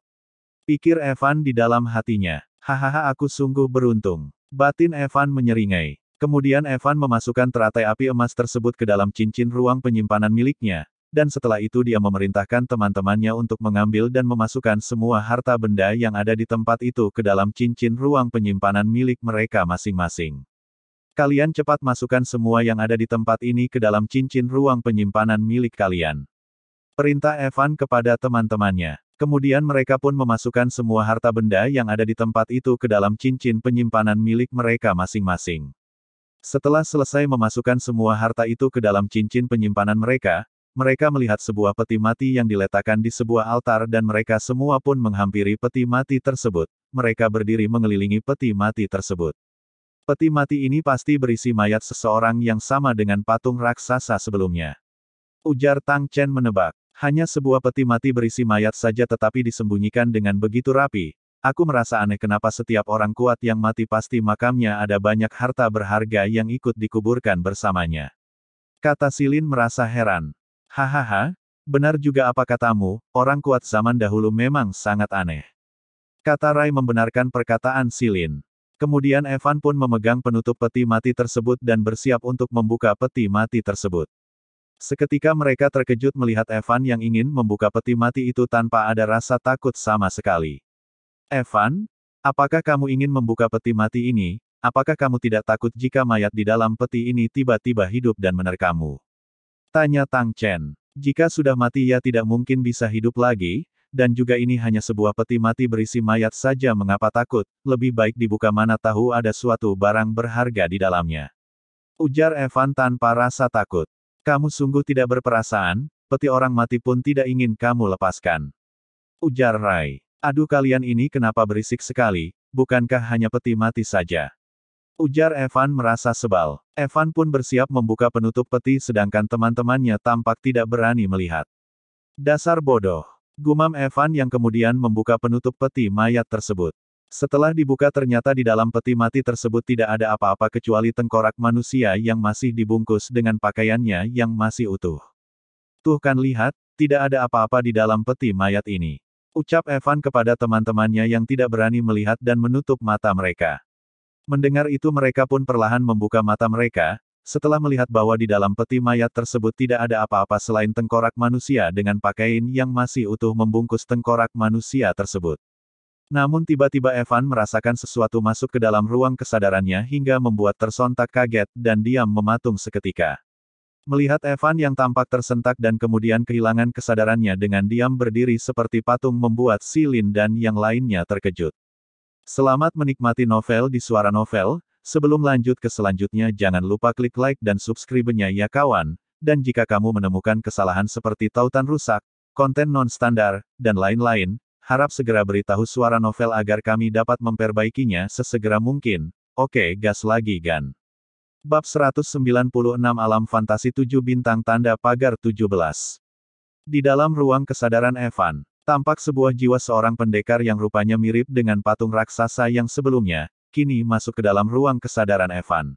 Pikir Evan di dalam hatinya. Hahaha, aku sungguh beruntung. Batin Evan menyeringai. Kemudian Evan memasukkan teratai api emas tersebut ke dalam cincin ruang penyimpanan miliknya, dan setelah itu dia memerintahkan teman-temannya untuk mengambil dan memasukkan semua harta benda yang ada di tempat itu ke dalam cincin ruang penyimpanan milik mereka masing-masing. Kalian cepat masukkan semua yang ada di tempat ini ke dalam cincin ruang penyimpanan milik kalian. Perintah Evan kepada teman-temannya. Kemudian mereka pun memasukkan semua harta benda yang ada di tempat itu ke dalam cincin penyimpanan milik mereka masing-masing. Setelah selesai memasukkan semua harta itu ke dalam cincin penyimpanan mereka, mereka melihat sebuah peti mati yang diletakkan di sebuah altar dan mereka semua pun menghampiri peti mati tersebut. Mereka berdiri mengelilingi peti mati tersebut. Peti mati ini pasti berisi mayat seseorang yang sama dengan patung raksasa sebelumnya. Ujar Tang Chen menebak. Hanya sebuah peti mati berisi mayat saja tetapi disembunyikan dengan begitu rapi. Aku merasa aneh kenapa setiap orang kuat yang mati pasti makamnya ada banyak harta berharga yang ikut dikuburkan bersamanya. Kata Silin merasa heran. Hahaha, benar juga apa katamu, orang kuat zaman dahulu memang sangat aneh. Kata Rai membenarkan perkataan Silin. Kemudian Evan pun memegang penutup peti mati tersebut dan bersiap untuk membuka peti mati tersebut. Seketika mereka terkejut melihat Evan yang ingin membuka peti mati itu tanpa ada rasa takut sama sekali. Evan, apakah kamu ingin membuka peti mati ini? Apakah kamu tidak takut jika mayat di dalam peti ini tiba-tiba hidup dan menerkammu? Tanya Tang Chen. Jika sudah mati ia tidak mungkin bisa hidup lagi. Dan juga ini hanya sebuah peti mati berisi mayat saja mengapa takut, lebih baik dibuka mana tahu ada suatu barang berharga di dalamnya. Ujar Evan tanpa rasa takut. Kamu sungguh tidak berperasaan, peti orang mati pun tidak ingin kamu lepaskan. Ujar Rai. Aduh kalian ini kenapa berisik sekali, bukankah hanya peti mati saja? Ujar Evan merasa sebal. Evan pun bersiap membuka penutup peti sedangkan teman-temannya tampak tidak berani melihat. Dasar bodoh. Gumam Evan yang kemudian membuka penutup peti mayat tersebut. Setelah dibuka ternyata di dalam peti mati tersebut tidak ada apa-apa kecuali tengkorak manusia yang masih dibungkus dengan pakaiannya yang masih utuh. Tuh kan lihat, tidak ada apa-apa di dalam peti mayat ini. Ucap Evan kepada teman-temannya yang tidak berani melihat dan menutup mata mereka. Mendengar itu mereka pun perlahan membuka mata mereka, setelah melihat bahwa di dalam peti mayat tersebut tidak ada apa-apa selain tengkorak manusia dengan pakaian yang masih utuh membungkus tengkorak manusia tersebut. Namun tiba-tiba Evan merasakan sesuatu masuk ke dalam ruang kesadarannya hingga membuat tersontak kaget dan diam mematung seketika. Melihat Evan yang tampak tersentak dan kemudian kehilangan kesadarannya dengan diam berdiri seperti patung membuat Silin dan yang lainnya terkejut. Selamat menikmati novel di Suara Novel. Sebelum lanjut ke selanjutnya jangan lupa klik like dan subscribe-nya ya kawan, dan jika kamu menemukan kesalahan seperti tautan rusak, konten non-standar, dan lain-lain, harap segera beritahu Suara Novel agar kami dapat memperbaikinya sesegera mungkin. Oke, gas lagi Gan. Bab 196 Alam Fantasi 7 Bintang Tanda Pagar 17. Di dalam ruang kesadaran Evan, tampak sebuah jiwa seorang pendekar yang rupanya mirip dengan patung raksasa yang sebelumnya, kini masuk ke dalam ruang kesadaran Evan.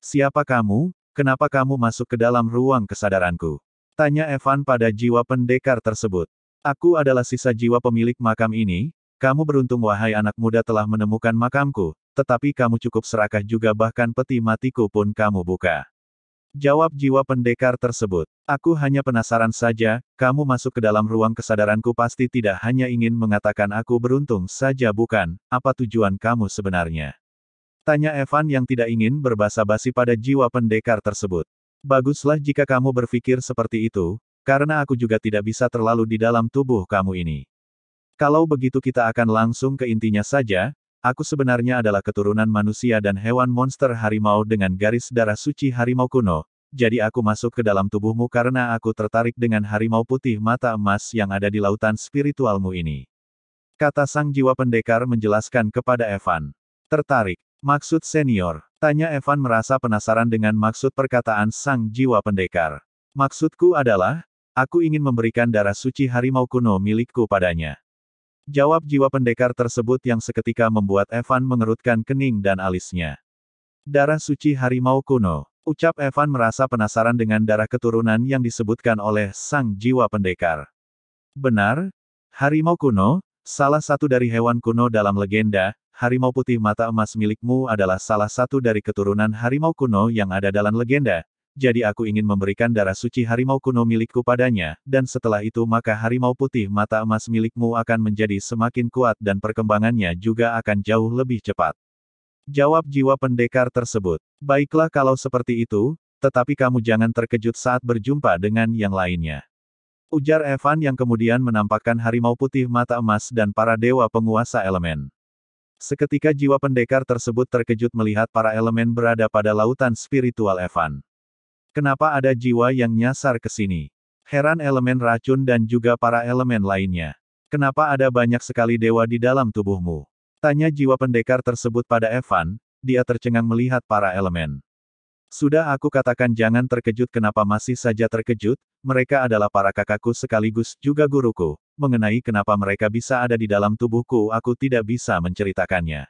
Siapa kamu? Kenapa kamu masuk ke dalam ruang kesadaranku? Tanya Evan pada jiwa pendekar tersebut. Aku adalah sisa jiwa pemilik makam ini. Kamu beruntung wahai anak muda telah menemukan makamku, tetapi kamu cukup serakah juga bahkan peti matiku pun kamu buka. Jawab jiwa pendekar tersebut. Aku hanya penasaran saja, kamu masuk ke dalam ruang kesadaranku pasti tidak hanya ingin mengatakan aku beruntung saja bukan, apa tujuan kamu sebenarnya? Tanya Evan yang tidak ingin berbasa-basi pada jiwa pendekar tersebut. Baguslah jika kamu berpikir seperti itu, karena aku juga tidak bisa terlalu di dalam tubuh kamu ini. Kalau begitu kita akan langsung ke intinya saja, aku sebenarnya adalah keturunan manusia dan hewan monster harimau dengan garis darah suci harimau kuno. jadi aku masuk ke dalam tubuhmu karena aku tertarik dengan harimau putih mata emas yang ada di lautan spiritualmu ini. Kata sang jiwa pendekar menjelaskan kepada Evan. Tertarik. Maksud senior? Tanya Evan merasa penasaran dengan maksud perkataan sang jiwa pendekar. Maksudku adalah, aku ingin memberikan darah suci harimau kuno milikku padanya. Jawab jiwa pendekar tersebut yang seketika membuat Evan mengerutkan kening dan alisnya. Darah suci harimau kuno. Ucap Evan merasa penasaran dengan darah keturunan yang disebutkan oleh sang jiwa pendekar. Benar, harimau kuno, salah satu dari hewan kuno dalam legenda, harimau putih mata emas milikmu adalah salah satu dari keturunan harimau kuno yang ada dalam legenda, jadi aku ingin memberikan darah suci harimau kuno milikku padanya, dan setelah itu maka harimau putih mata emas milikmu akan menjadi semakin kuat dan perkembangannya juga akan jauh lebih cepat. Jawab jiwa pendekar tersebut. Baiklah kalau seperti itu, tetapi kamu jangan terkejut saat berjumpa dengan yang lainnya. Ujar Evan yang kemudian menampakkan harimau putih mata emas dan para dewa penguasa elemen. Seketika jiwa pendekar tersebut terkejut melihat para elemen berada pada lautan spiritual Evan. Kenapa ada jiwa yang nyasar ke sini? Heran elemen racun dan juga para elemen lainnya. Kenapa ada banyak sekali dewa di dalam tubuhmu? Tanya jiwa pendekar tersebut pada Evan, dia tercengang melihat para elemen. Sudah aku katakan jangan terkejut kenapa masih saja terkejut, mereka adalah para kakakku sekaligus juga guruku, mengenai kenapa mereka bisa ada di dalam tubuhku aku tidak bisa menceritakannya.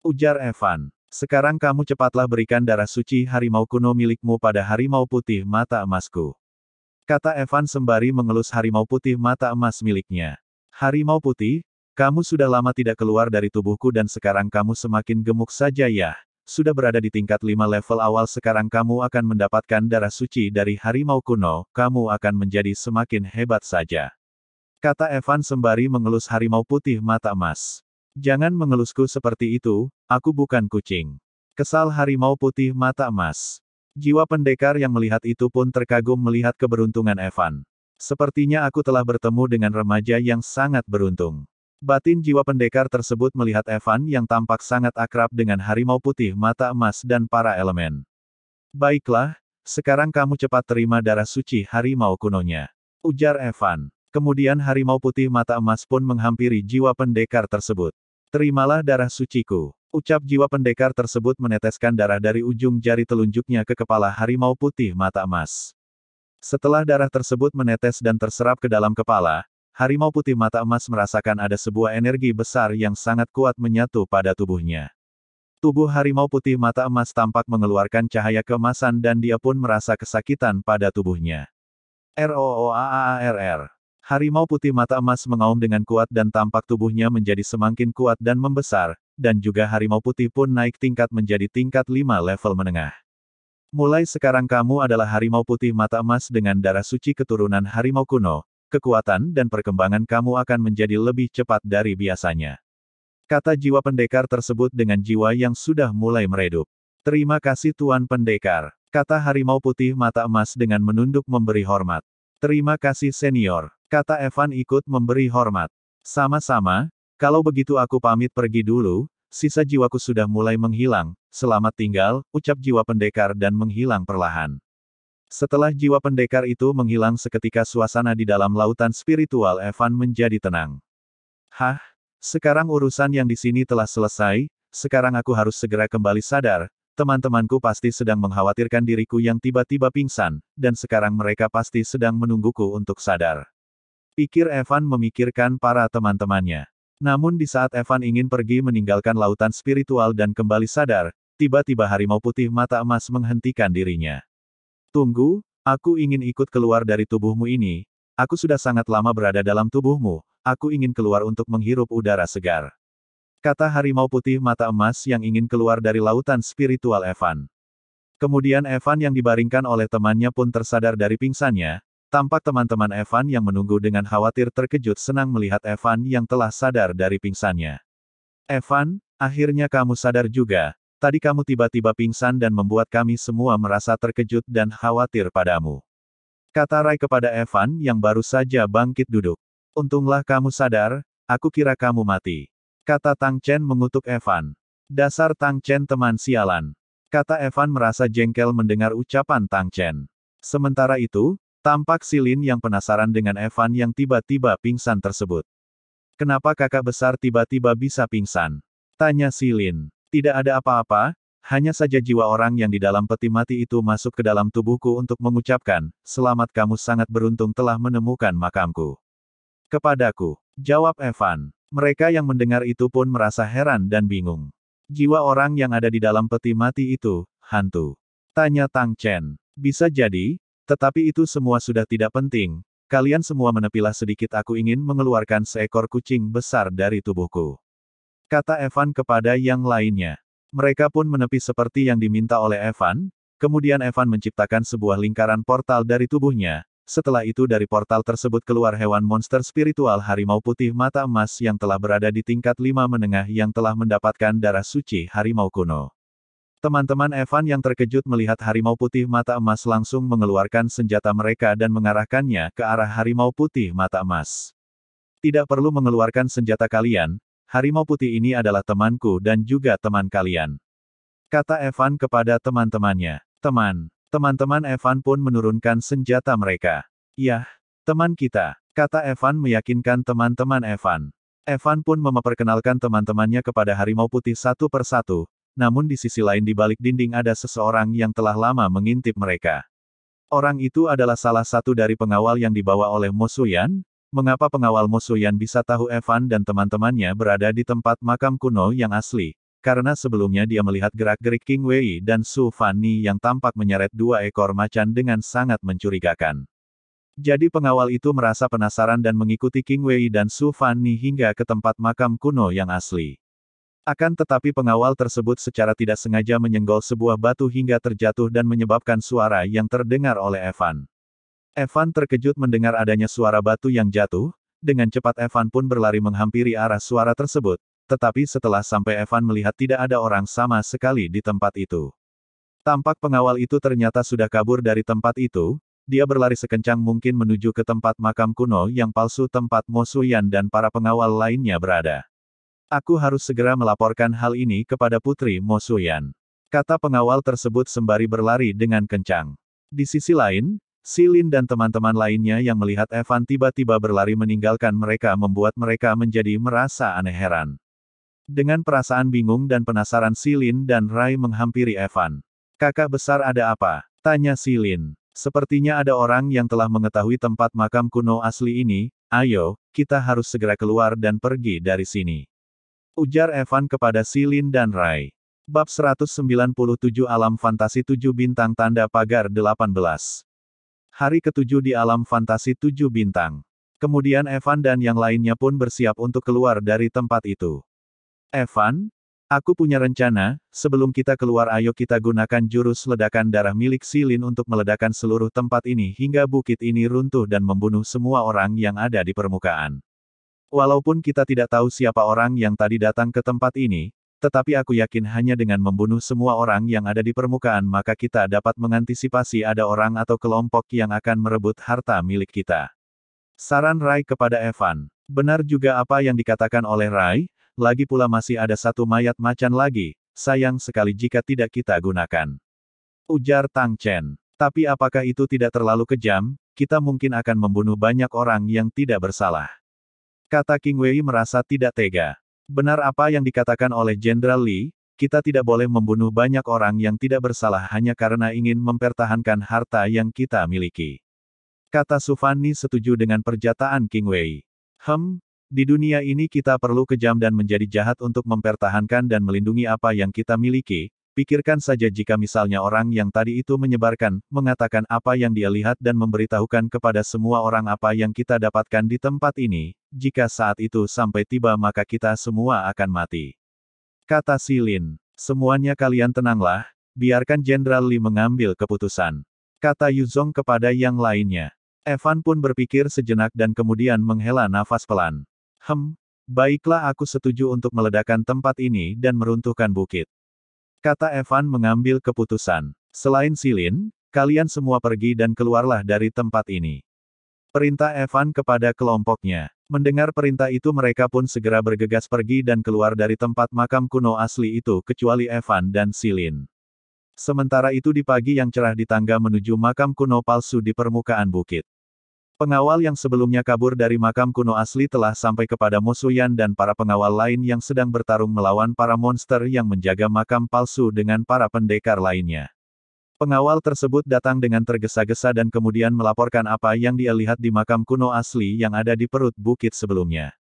Ujar Evan, sekarang kamu cepatlah berikan darah suci harimau kuno milikmu pada harimau putih mata emasku. Kata Evan sembari mengelus harimau putih mata emas miliknya. Harimau putih, kamu sudah lama tidak keluar dari tubuhku dan sekarang kamu semakin gemuk saja ya. Sudah berada di tingkat 5 level awal sekarang kamu akan mendapatkan darah suci dari harimau kuno, kamu akan menjadi semakin hebat saja. Kata Evan sembari mengelus harimau putih mata emas. Jangan mengelusku seperti itu, aku bukan kucing. Kesal harimau putih mata emas. Jiwa pendekar yang melihat itu pun terkagum melihat keberuntungan Evan. Sepertinya aku telah bertemu dengan remaja yang sangat beruntung. Batin jiwa pendekar tersebut melihat Evan yang tampak sangat akrab dengan harimau putih mata emas dan para elemen. Baiklah, sekarang kamu cepat terima darah suci harimau kunonya. Ujar Evan. Kemudian harimau putih mata emas pun menghampiri jiwa pendekar tersebut. Terimalah darah suciku. Ucap jiwa pendekar tersebut meneteskan darah dari ujung jari telunjuknya ke kepala harimau putih mata emas. Setelah darah tersebut menetes dan terserap ke dalam kepala, harimau putih mata emas merasakan ada sebuah energi besar yang sangat kuat menyatu pada tubuhnya. Tubuh harimau putih mata emas tampak mengeluarkan cahaya keemasan dan dia pun merasa kesakitan pada tubuhnya. ROOAARR. Harimau putih mata emas mengaum dengan kuat dan tampak tubuhnya menjadi semakin kuat dan membesar, dan juga harimau putih pun naik tingkat menjadi tingkat 5 level menengah. Mulai sekarang kamu adalah harimau putih mata emas dengan darah suci keturunan harimau kuno. Kekuatan dan perkembangan kamu akan menjadi lebih cepat dari biasanya. Kata jiwa pendekar tersebut dengan jiwa yang sudah mulai meredup. Terima kasih Tuan Pendekar, kata harimau putih mata emas dengan menunduk memberi hormat. Terima kasih senior, kata Evan ikut memberi hormat. Sama-sama, kalau begitu aku pamit pergi dulu, sisa jiwaku sudah mulai menghilang, selamat tinggal, ucap jiwa pendekar dan menghilang perlahan. Setelah jiwa pendekar itu menghilang seketika suasana di dalam lautan spiritual Evan menjadi tenang. Hah? Sekarang urusan yang di sini telah selesai, sekarang aku harus segera kembali sadar, teman-temanku pasti sedang mengkhawatirkan diriku yang tiba-tiba pingsan, dan sekarang mereka pasti sedang menungguku untuk sadar. Pikir Evan memikirkan para teman-temannya. Namun di saat Evan ingin pergi meninggalkan lautan spiritual dan kembali sadar, tiba-tiba harimau putih mata emas menghentikan dirinya. Tunggu, aku ingin ikut keluar dari tubuhmu ini. Aku sudah sangat lama berada dalam tubuhmu, aku ingin keluar untuk menghirup udara segar. Kata harimau putih mata emas yang ingin keluar dari lautan spiritual Evan. Kemudian Evan yang dibaringkan oleh temannya pun tersadar dari pingsannya, tampak teman-teman Evan yang menunggu dengan khawatir terkejut senang melihat Evan yang telah sadar dari pingsannya. Evan, akhirnya kamu sadar juga. Tadi kamu tiba-tiba pingsan dan membuat kami semua merasa terkejut dan khawatir padamu. Kata Rai kepada Evan yang baru saja bangkit duduk. Untunglah kamu sadar, aku kira kamu mati. Kata Tang Chen mengutuk Evan. Dasar Tang Chen teman sialan. Kata Evan merasa jengkel mendengar ucapan Tang Chen. Sementara itu, tampak Silin yang penasaran dengan Evan yang tiba-tiba pingsan tersebut. Kenapa kakak besar tiba-tiba bisa pingsan? Tanya Silin. Tidak ada apa-apa, hanya saja jiwa orang yang di dalam peti mati itu masuk ke dalam tubuhku untuk mengucapkan, selamat kamu sangat beruntung telah menemukan makamku. Kepadaku, jawab Evan. Mereka yang mendengar itu pun merasa heran dan bingung. Jiwa orang yang ada di dalam peti mati itu, hantu. Tanya Tang Chen. Bisa jadi, tetapi itu semua sudah tidak penting. Kalian semua menepilah sedikit, aku ingin mengeluarkan seekor kucing besar dari tubuhku. Kata Evan kepada yang lainnya. Mereka pun menepi seperti yang diminta oleh Evan, kemudian Evan menciptakan sebuah lingkaran portal dari tubuhnya. Setelah itu dari portal tersebut keluar hewan monster spiritual harimau putih mata emas yang telah berada di tingkat 5 menengah yang telah mendapatkan darah suci harimau kuno. Teman-teman Evan yang terkejut melihat harimau putih mata emas langsung mengeluarkan senjata mereka dan mengarahkannya ke arah harimau putih mata emas. Tidak perlu mengeluarkan senjata kalian, harimau putih ini adalah temanku dan juga teman kalian. Kata Evan kepada teman-temannya. Teman-teman Evan pun menurunkan senjata mereka. Yah, teman kita, kata Evan meyakinkan teman-teman Evan. Evan pun memperkenalkan teman-temannya kepada harimau putih satu persatu. Namun di sisi lain di balik dinding ada seseorang yang telah lama mengintip mereka. Orang itu adalah salah satu dari pengawal yang dibawa oleh Mo Suyan. Mengapa pengawal Mo Suyan bisa tahu Evan dan teman-temannya berada di tempat makam kuno yang asli? Karena sebelumnya dia melihat gerak-gerik Qing Wei dan Su Fanny yang tampak menyeret 2 ekor macan dengan sangat mencurigakan. Jadi pengawal itu merasa penasaran dan mengikuti Qing Wei dan Su Fanny hingga ke tempat makam kuno yang asli. Akan tetapi pengawal tersebut secara tidak sengaja menyenggol sebuah batu hingga terjatuh dan menyebabkan suara yang terdengar oleh Evan. Evan terkejut mendengar adanya suara batu yang jatuh, dengan cepat Evan pun berlari menghampiri arah suara tersebut, tetapi setelah sampai Evan melihat tidak ada orang sama sekali di tempat itu. Tampak pengawal itu ternyata sudah kabur dari tempat itu, dia berlari sekencang mungkin menuju ke tempat makam kuno yang palsu tempat Mo Suyan dan para pengawal lainnya berada. Aku harus segera melaporkan hal ini kepada Putri Mo Suyan. Kata pengawal tersebut sembari berlari dengan kencang. Di sisi lain, Silin dan teman-teman lainnya yang melihat Evan tiba-tiba berlari meninggalkan mereka membuat mereka menjadi merasa aneh heran. Dengan perasaan bingung dan penasaran Silin dan Rai menghampiri Evan. Kakak besar ada apa? Tanya Silin. Sepertinya ada orang yang telah mengetahui tempat makam kuno asli ini, ayo, kita harus segera keluar dan pergi dari sini. Ujar Evan kepada Silin dan Rai. Bab 197 Alam Fantasi 7 Bintang Tanda Pagar 18. Hari ke-7 di Alam Fantasi 7 Bintang. Kemudian Evan dan yang lainnya pun bersiap untuk keluar dari tempat itu. Evan, aku punya rencana, sebelum kita keluar ayo kita gunakan jurus ledakan darah milik Silin untuk meledakkan seluruh tempat ini hingga bukit ini runtuh dan membunuh semua orang yang ada di permukaan. Walaupun kita tidak tahu siapa orang yang tadi datang ke tempat ini, tetapi aku yakin hanya dengan membunuh semua orang yang ada di permukaan maka kita dapat mengantisipasi ada orang atau kelompok yang akan merebut harta milik kita. Saran Rai kepada Evan. Benar juga apa yang dikatakan oleh Rai, lagi pula masih ada satu mayat macan lagi, sayang sekali jika tidak kita gunakan. Ujar Tang Chen. Tapi apakah itu tidak terlalu kejam, kita mungkin akan membunuh banyak orang yang tidak bersalah. Kata Qing Wei merasa tidak tega. Benar apa yang dikatakan oleh Jenderal Li, kita tidak boleh membunuh banyak orang yang tidak bersalah hanya karena ingin mempertahankan harta yang kita miliki. Kata Su Fanny setuju dengan perjataan Qing Wei. Di dunia ini kita perlu kejam dan menjadi jahat untuk mempertahankan dan melindungi apa yang kita miliki. Pikirkan saja jika misalnya orang yang tadi itu menyebarkan, mengatakan apa yang dia lihat dan memberitahukan kepada semua orang apa yang kita dapatkan di tempat ini, jika saat itu sampai tiba maka kita semua akan mati. Kata Silin, semuanya kalian tenanglah, biarkan Jenderal Li mengambil keputusan. Kata Yuzong kepada yang lainnya. Evan pun berpikir sejenak dan kemudian menghela nafas pelan. Baiklah aku setuju untuk meledakkan tempat ini dan meruntuhkan bukit. Kata Evan mengambil keputusan. Selain Silin, kalian semua pergi dan keluarlah dari tempat ini. Perintah Evan kepada kelompoknya. Mendengar perintah itu mereka pun segera bergegas pergi dan keluar dari tempat makam kuno asli itu kecuali Evan dan Silin. Sementara itu di pagi yang cerah di tangga menuju makam kuno palsu di permukaan bukit. Pengawal yang sebelumnya kabur dari makam kuno asli telah sampai kepada Mo Xuyan dan para pengawal lain yang sedang bertarung melawan para monster yang menjaga makam palsu dengan para pendekar lainnya. Pengawal tersebut datang dengan tergesa-gesa dan kemudian melaporkan apa yang dia lihat di makam kuno asli yang ada di perut bukit sebelumnya.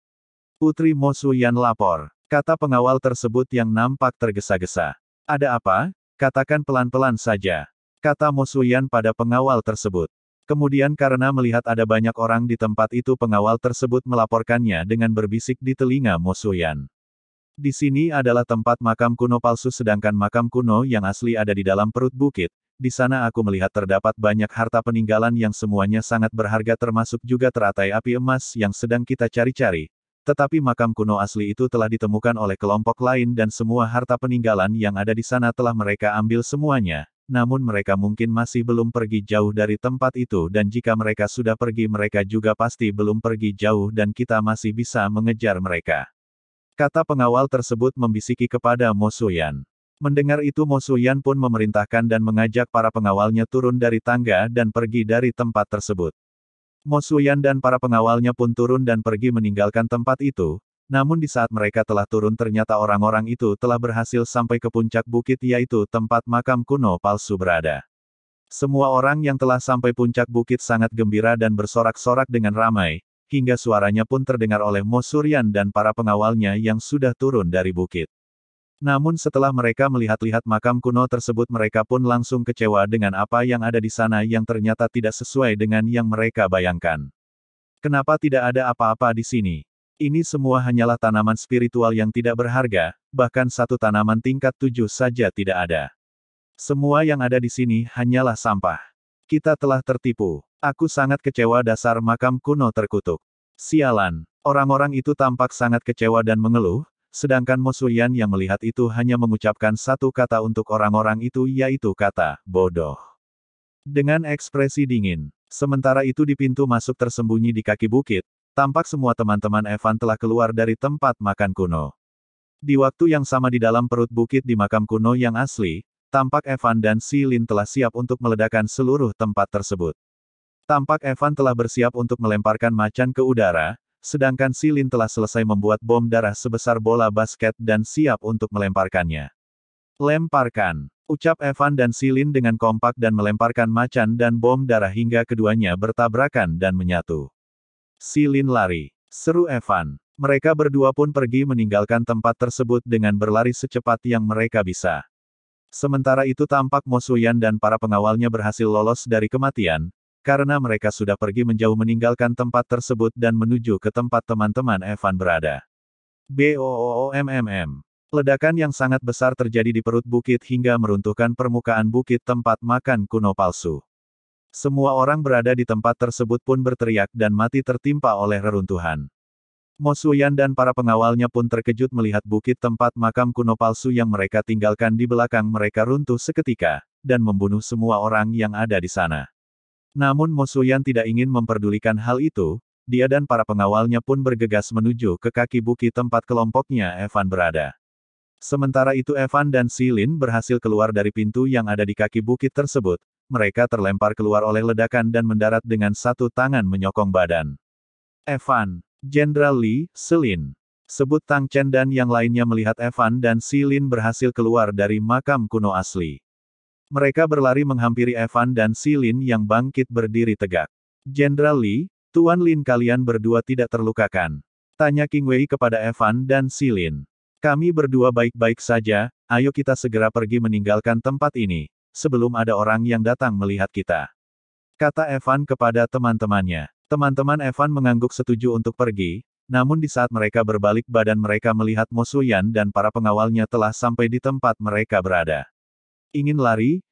Putri Mo Xuyan lapor, kata pengawal tersebut yang nampak tergesa-gesa. Ada apa? Katakan pelan-pelan saja, kata Mo Xuyan pada pengawal tersebut. Kemudian karena melihat ada banyak orang di tempat itu pengawal tersebut melaporkannya dengan berbisik di telinga Mo Xuyan. Di sini adalah tempat makam kuno palsu sedangkan makam kuno yang asli ada di dalam perut bukit. Di sana aku melihat terdapat banyak harta peninggalan yang semuanya sangat berharga termasuk juga teratai api emas yang sedang kita cari-cari. Tetapi makam kuno asli itu telah ditemukan oleh kelompok lain dan semua harta peninggalan yang ada di sana telah mereka ambil semuanya. Namun mereka mungkin masih belum pergi jauh dari tempat itu dan jika mereka sudah pergi mereka juga pasti belum pergi jauh dan kita masih bisa mengejar mereka. Kata pengawal tersebut membisiki kepada Mo Xuyan. Mendengar itu Mo Xuyan pun memerintahkan dan mengajak para pengawalnya turun dari tangga dan pergi dari tempat tersebut. Mo Xuyan dan para pengawalnya pun turun dan pergi meninggalkan tempat itu, namun di saat mereka telah turun ternyata orang-orang itu telah berhasil sampai ke puncak bukit yaitu tempat makam kuno palsu berada. Semua orang yang telah sampai puncak bukit sangat gembira dan bersorak-sorak dengan ramai, hingga suaranya pun terdengar oleh Mo Xuyan dan para pengawalnya yang sudah turun dari bukit. Namun setelah mereka melihat-lihat makam kuno tersebut mereka pun langsung kecewa dengan apa yang ada di sana yang ternyata tidak sesuai dengan yang mereka bayangkan. Kenapa tidak ada apa-apa di sini? Ini semua hanyalah tanaman spiritual yang tidak berharga, bahkan satu tanaman tingkat 7 saja tidak ada. Semua yang ada di sini hanyalah sampah. Kita telah tertipu. Aku sangat kecewa dasar makam kuno terkutuk. Sialan. Orang-orang itu tampak sangat kecewa dan mengeluh. Sedangkan Mo Xuyan yang melihat itu hanya mengucapkan satu kata untuk orang-orang itu yaitu kata, bodoh. Dengan ekspresi dingin. Sementara itu di pintu masuk tersembunyi di kaki bukit, tampak semua teman-teman Evan telah keluar dari tempat makan kuno. Di waktu yang sama di dalam perut bukit di makam kuno yang asli, tampak Evan dan Si Lin telah siap untuk meledakkan seluruh tempat tersebut. Tampak Evan telah bersiap untuk melemparkan macan ke udara, sedangkan Si Lin telah selesai membuat bom darah sebesar bola basket dan siap untuk melemparkannya. Lemparkan, ucap Evan dan Si Lin dengan kompak dan melemparkan macan dan bom darah hingga keduanya bertabrakan dan menyatu. Si Lin lari, seru Evan. Mereka berdua pun pergi meninggalkan tempat tersebut dengan berlari secepat yang mereka bisa. Sementara itu tampak Mo Xuyan dan para pengawalnya berhasil lolos dari kematian, karena mereka sudah pergi menjauh meninggalkan tempat tersebut dan menuju ke tempat teman-teman Evan berada. BOOMMM. Ledakan yang sangat besar terjadi di perut bukit hingga meruntuhkan permukaan bukit tempat makan kuno palsu. Semua orang berada di tempat tersebut pun berteriak dan mati tertimpa oleh reruntuhan. Mo Xuyan dan para pengawalnya pun terkejut melihat bukit tempat makam kuno palsu yang mereka tinggalkan di belakang mereka runtuh seketika, dan membunuh semua orang yang ada di sana. Namun Mo Xuyan tidak ingin memperdulikan hal itu, dia dan para pengawalnya pun bergegas menuju ke kaki bukit tempat kelompoknya Evan berada. Sementara itu Evan dan Si Lin berhasil keluar dari pintu yang ada di kaki bukit tersebut, mereka terlempar keluar oleh ledakan dan mendarat dengan satu tangan menyokong badan. Evan, Jenderal Li, Selin, sebut Tang Chen dan yang lainnya melihat Evan dan Si Lin berhasil keluar dari makam kuno asli. Mereka berlari menghampiri Evan dan Si Lin yang bangkit berdiri tegak. Jenderal Li, Tuan Lin kalian berdua tidak terlukakan? Tanya King Wei kepada Evan dan Si Lin. Kami berdua baik-baik saja, ayo kita segera pergi meninggalkan tempat ini, sebelum ada orang yang datang melihat kita. Kata Evan kepada teman-temannya. Teman-teman Evan mengangguk setuju untuk pergi, namun di saat mereka berbalik badan mereka melihat Mo Xuyan dan para pengawalnya telah sampai di tempat mereka berada. Ingin lari?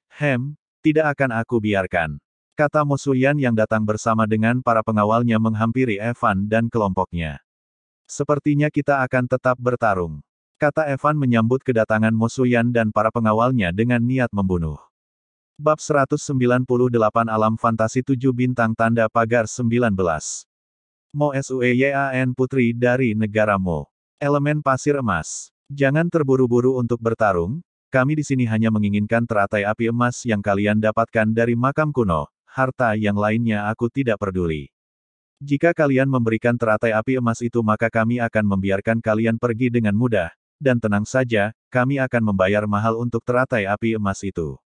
Tidak akan aku biarkan. Kata Mo Xuyan yang datang bersama dengan para pengawalnya menghampiri Evan dan kelompoknya. Sepertinya kita akan tetap bertarung. Kata Evan menyambut kedatangan Mo Xuyan dan para pengawalnya dengan niat membunuh. Bab 198 Alam Fantasi 7 Bintang Tanda Pagar 19. Mo Sueyan Putri dari Negara Mo. Elemen pasir emas. Jangan terburu-buru untuk bertarung, kami di sini hanya menginginkan teratai api emas yang kalian dapatkan dari makam kuno, harta yang lainnya aku tidak peduli. Jika kalian memberikan teratai api emas itu maka kami akan membiarkan kalian pergi dengan mudah, dan tenang saja, kami akan membayar mahal untuk teratai api emas itu.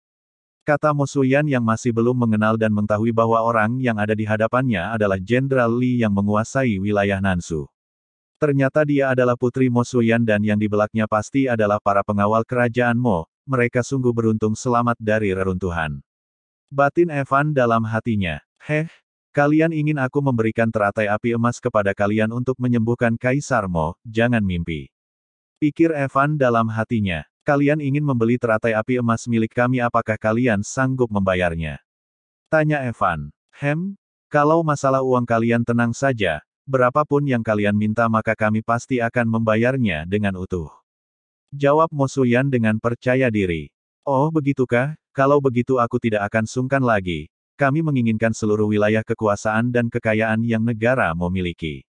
Kata Mo Xuyan yang masih belum mengenal dan mengetahui bahwa orang yang ada di hadapannya adalah Jenderal Li yang menguasai wilayah Nansu. Ternyata dia adalah putri Mo Xuyan dan yang di belakangnya pasti adalah para pengawal kerajaan Mo, mereka sungguh beruntung selamat dari reruntuhan. Batin Evan dalam hatinya, kalian ingin aku memberikan teratai api emas kepada kalian untuk menyembuhkan Kaisar Mo, jangan mimpi. Pikir Evan dalam hatinya. Kalian ingin membeli teratai api emas milik kami apakah kalian sanggup membayarnya? Tanya Evan. Kalau masalah uang kalian tenang saja, berapapun yang kalian minta maka kami pasti akan membayarnya dengan utuh. Jawab Mo Xuyan dengan percaya diri. Oh begitukah, kalau begitu aku tidak akan sungkan lagi, kami menginginkan seluruh wilayah kekuasaan dan kekayaan yang negara memiliki.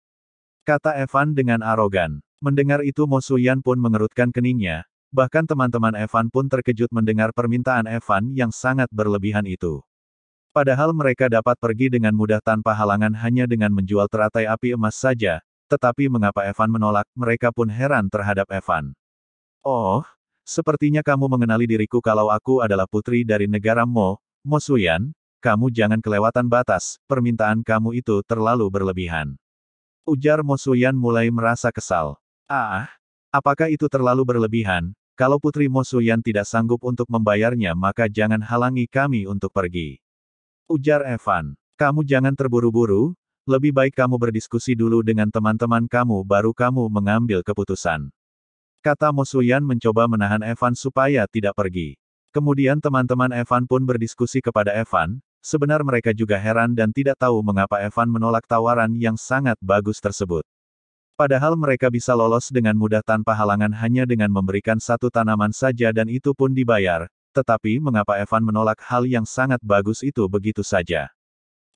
Kata Evan dengan arogan. Mendengar itu Mo Xuyan pun mengerutkan keningnya. Bahkan teman-teman Evan pun terkejut mendengar permintaan Evan yang sangat berlebihan itu. Padahal mereka dapat pergi dengan mudah tanpa halangan hanya dengan menjual teratai api emas saja, tetapi mengapa Evan menolak, mereka pun heran terhadap Evan. Oh, sepertinya kamu mengenali diriku kalau aku adalah putri dari negara Mo, Mo Xuyan, kamu jangan kelewatan batas, permintaan kamu itu terlalu berlebihan. Ujar Mo Xuyan mulai merasa kesal. Apakah itu terlalu berlebihan? Kalau Putri Mo Xuyan tidak sanggup untuk membayarnya maka jangan halangi kami untuk pergi. Ujar Evan. Kamu jangan terburu-buru, lebih baik kamu berdiskusi dulu dengan teman-teman kamu baru kamu mengambil keputusan. Kata Mo Xuyan mencoba menahan Evan supaya tidak pergi. Kemudian teman-teman Evan pun berdiskusi kepada Evan, sebenarnya mereka juga heran dan tidak tahu mengapa Evan menolak tawaran yang sangat bagus tersebut. Padahal mereka bisa lolos dengan mudah tanpa halangan hanya dengan memberikan satu tanaman saja dan itu pun dibayar, tetapi mengapa Evan menolak hal yang sangat bagus itu begitu saja?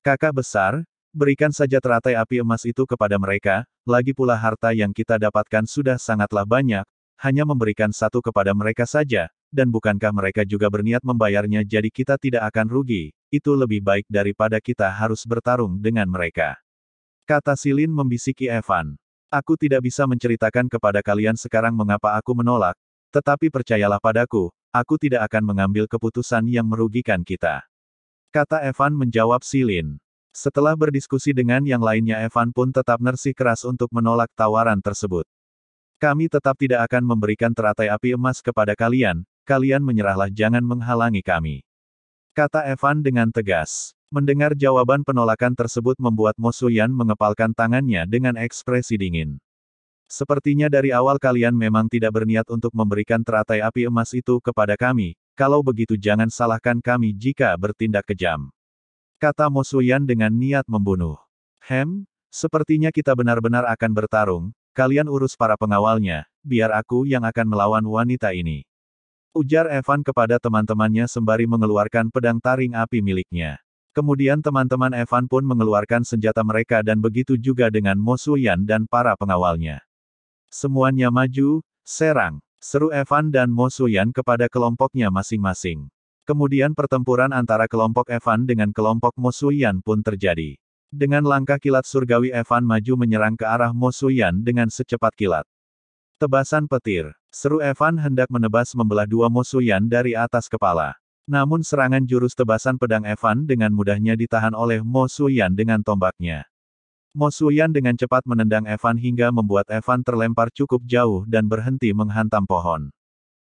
Kakak besar, berikan saja teratai api emas itu kepada mereka, lagi pula harta yang kita dapatkan sudah sangatlah banyak, hanya memberikan satu kepada mereka saja, dan bukankah mereka juga berniat membayarnya jadi kita tidak akan rugi, itu lebih baik daripada kita harus bertarung dengan mereka. Kata Silin membisiki Evan. Aku tidak bisa menceritakan kepada kalian sekarang mengapa aku menolak, tetapi percayalah padaku, aku tidak akan mengambil keputusan yang merugikan kita. Kata Evan menjawab Silin. Setelah berdiskusi dengan yang lainnya Evan pun tetap bersih keras untuk menolak tawaran tersebut. Kami tetap tidak akan memberikan teratai api emas kepada kalian, kalian menyerahlah jangan menghalangi kami. Kata Evan dengan tegas. Mendengar jawaban penolakan tersebut membuat Mo Xuyan mengepalkan tangannya dengan ekspresi dingin. Sepertinya dari awal kalian memang tidak berniat untuk memberikan teratai api emas itu kepada kami, kalau begitu jangan salahkan kami jika bertindak kejam. Kata Mo Xuyan dengan niat membunuh. Sepertinya kita benar-benar akan bertarung, kalian urus para pengawalnya, biar aku yang akan melawan wanita ini. Ujar Evan kepada teman-temannya sembari mengeluarkan pedang taring api miliknya. Kemudian teman-teman Evan pun mengeluarkan senjata mereka dan begitu juga dengan Mo Xuyan dan para pengawalnya. Semuanya maju, serang, seru Evan dan Mo Xuyan kepada kelompoknya masing-masing. Kemudian pertempuran antara kelompok Evan dengan kelompok Mo Xuyan pun terjadi. Dengan langkah kilat surgawi Evan maju menyerang ke arah Mo Xuyan dengan secepat kilat. Tebasan petir, seru Evan hendak menebas membelah dua Mo Xuyan dari atas kepala. Namun serangan jurus tebasan pedang Evan dengan mudahnya ditahan oleh Mo Xuyan dengan tombaknya. Mo Xuyan dengan cepat menendang Evan hingga membuat Evan terlempar cukup jauh dan berhenti menghantam pohon.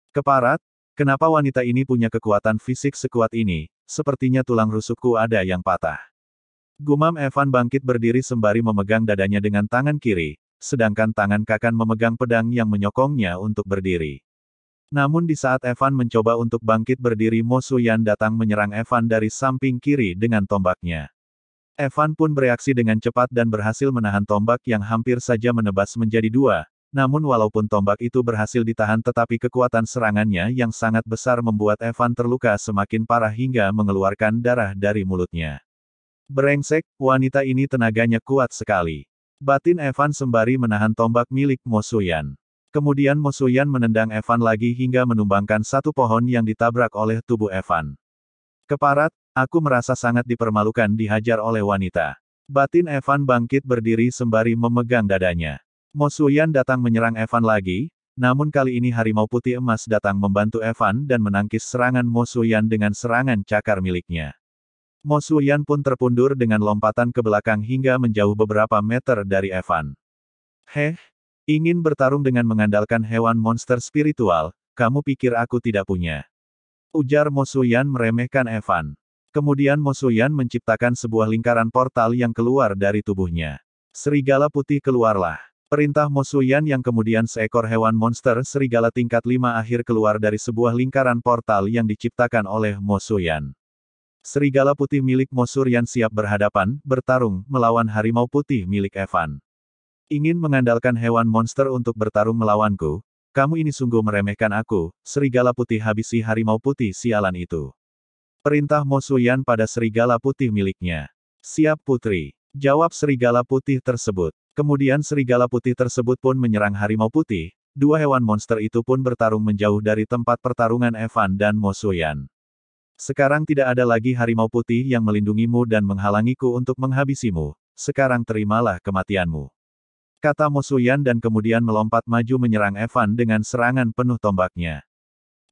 Keparat, kenapa wanita ini punya kekuatan fisik sekuat ini, sepertinya tulang rusukku ada yang patah. Gumam Evan bangkit berdiri sembari memegang dadanya dengan tangan kiri, sedangkan tangan kanan memegang pedang yang menyokongnya untuk berdiri. Namun di saat Evan mencoba untuk bangkit berdiri Mo Xuyan datang menyerang Evan dari samping kiri dengan tombaknya. Evan pun bereaksi dengan cepat dan berhasil menahan tombak yang hampir saja menebas menjadi dua, namun walaupun tombak itu berhasil ditahan tetapi kekuatan serangannya yang sangat besar membuat Evan terluka semakin parah hingga mengeluarkan darah dari mulutnya. Brengsek, wanita ini tenaganya kuat sekali. Batin Evan sembari menahan tombak milik Mo Xuyan. Kemudian Mo Suyan menendang Evan lagi hingga menumbangkan satu pohon yang ditabrak oleh tubuh Evan. Keparat, aku merasa sangat dipermalukan dihajar oleh wanita. Batin Evan bangkit berdiri sembari memegang dadanya. Mo Suyan datang menyerang Evan lagi, namun kali ini harimau putih emas datang membantu Evan dan menangkis serangan Mo Suyan dengan serangan cakar miliknya. Mo Suyan pun terpundur dengan lompatan ke belakang hingga menjauh beberapa meter dari Evan. Heh, ingin bertarung dengan mengandalkan hewan monster spiritual, kamu pikir aku tidak punya? Ujar Mo Suyan meremehkan Evan. Kemudian Mo Suyan menciptakan sebuah lingkaran portal yang keluar dari tubuhnya. Serigala putih keluarlah. Perintah Mo Suyan yang kemudian seekor hewan monster serigala tingkat 5 akhir keluar dari sebuah lingkaran portal yang diciptakan oleh Mo Suyan. Serigala putih milik Mo Suyan siap berhadapan, bertarung, melawan harimau putih milik Evan. Ingin mengandalkan hewan monster untuk bertarung melawanku? Kamu ini sungguh meremehkan aku, serigala putih habisi harimau putih sialan itu. Perintah Mo Suyan pada serigala putih miliknya. Siap putri, jawab serigala putih tersebut. Kemudian serigala putih tersebut pun menyerang harimau putih, dua hewan monster itu pun bertarung menjauh dari tempat pertarungan Evan dan Mo Suyan. Sekarang tidak ada lagi harimau putih yang melindungimu dan menghalangiku untuk menghabisimu, sekarang terimalah kematianmu. Kata Mo Suyan dan kemudian melompat maju menyerang Evan dengan serangan penuh tombaknya.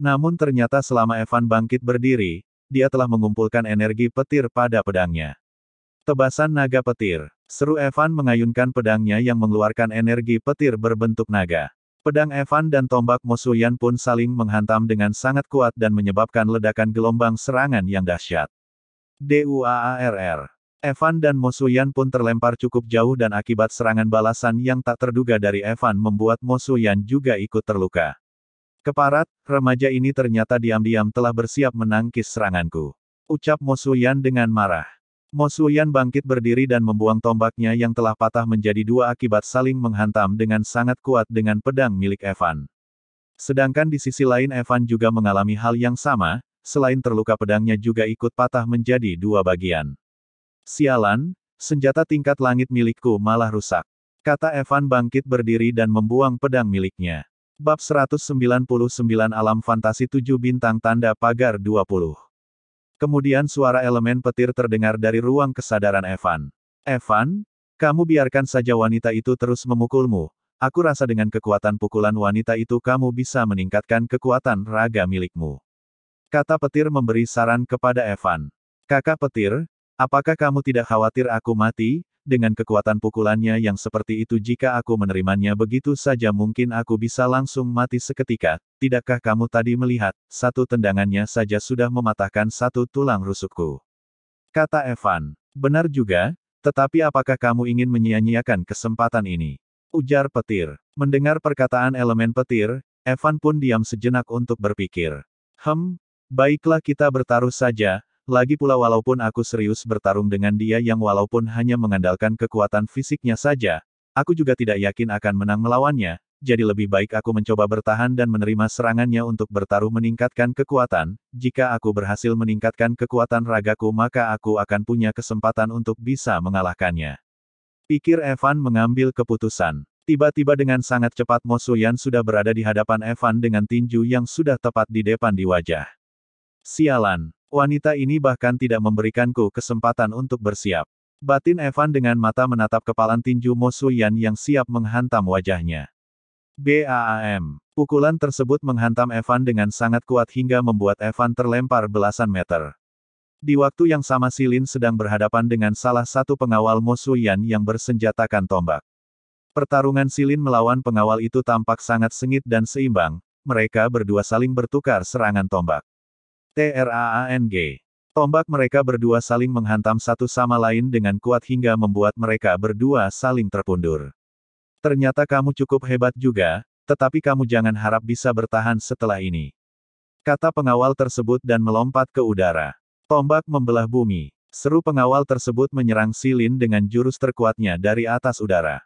Namun ternyata selama Evan bangkit berdiri, dia telah mengumpulkan energi petir pada pedangnya. Tebasan naga petir. Seru Evan mengayunkan pedangnya yang mengeluarkan energi petir berbentuk naga. Pedang Evan dan tombak Mo Suyan pun saling menghantam dengan sangat kuat dan menyebabkan ledakan gelombang serangan yang dahsyat. DUAARR. Evan dan Mo Suyan pun terlempar cukup jauh dan akibat serangan balasan yang tak terduga dari Evan membuat Mo Suyan juga ikut terluka. Keparat, remaja ini ternyata diam-diam telah bersiap menangkis seranganku. Ucap Mo Suyan dengan marah. Mo Suyan bangkit berdiri dan membuang tombaknya yang telah patah menjadi dua akibat saling menghantam dengan sangat kuat dengan pedang milik Evan. Sedangkan di sisi lain Evan juga mengalami hal yang sama, selain terluka pedangnya juga ikut patah menjadi dua bagian. Sialan, senjata tingkat langit milikku malah rusak. Kata Evan bangkit berdiri dan membuang pedang miliknya. Bab 199 Alam Fantasi 7 Bintang Tanda Pagar 20. Kemudian suara elemen petir terdengar dari ruang kesadaran Evan. Evan, kamu biarkan saja wanita itu terus memukulmu. Aku rasa dengan kekuatan pukulan wanita itu kamu bisa meningkatkan kekuatan raga milikmu. Kata petir memberi saran kepada Evan. Kakak petir, apakah kamu tidak khawatir aku mati? Dengan kekuatan pukulannya yang seperti itu jika aku menerimanya begitu saja mungkin aku bisa langsung mati seketika. Tidakkah kamu tadi melihat, satu tendangannya saja sudah mematahkan satu tulang rusukku? Kata Evan. Benar juga, tetapi apakah kamu ingin menyia-nyiakan kesempatan ini? Ujar petir. Mendengar perkataan elemen petir, Evan pun diam sejenak untuk berpikir. Baiklah kita bertaruh saja. Lagi pula walaupun aku serius bertarung dengan dia yang walaupun hanya mengandalkan kekuatan fisiknya saja, aku juga tidak yakin akan menang melawannya, jadi lebih baik aku mencoba bertahan dan menerima serangannya untuk bertaruh meningkatkan kekuatan, jika aku berhasil meningkatkan kekuatan ragaku maka aku akan punya kesempatan untuk bisa mengalahkannya. Pikir Evan mengambil keputusan. Tiba-tiba dengan sangat cepat Mo Suyan sudah berada di hadapan Evan dengan tinju yang sudah tepat di depan di wajah. Sialan. Wanita ini bahkan tidak memberikanku kesempatan untuk bersiap. Batin Evan dengan mata menatap kepalan tinju Mo Suyan yang siap menghantam wajahnya. BAAM. Pukulan tersebut menghantam Evan dengan sangat kuat hingga membuat Evan terlempar belasan meter. Di waktu yang sama Silin sedang berhadapan dengan salah satu pengawal Mo Suyan yang bersenjatakan tombak. Pertarungan Silin melawan pengawal itu tampak sangat sengit dan seimbang, mereka berdua saling bertukar serangan tombak. TRAANG. Tombak mereka berdua saling menghantam satu sama lain dengan kuat hingga membuat mereka berdua saling terpundur. Ternyata kamu cukup hebat juga, tetapi kamu jangan harap bisa bertahan setelah ini. Kata pengawal tersebut dan melompat ke udara. Tombak membelah bumi. Seru pengawal tersebut menyerang Silin dengan jurus terkuatnya dari atas udara.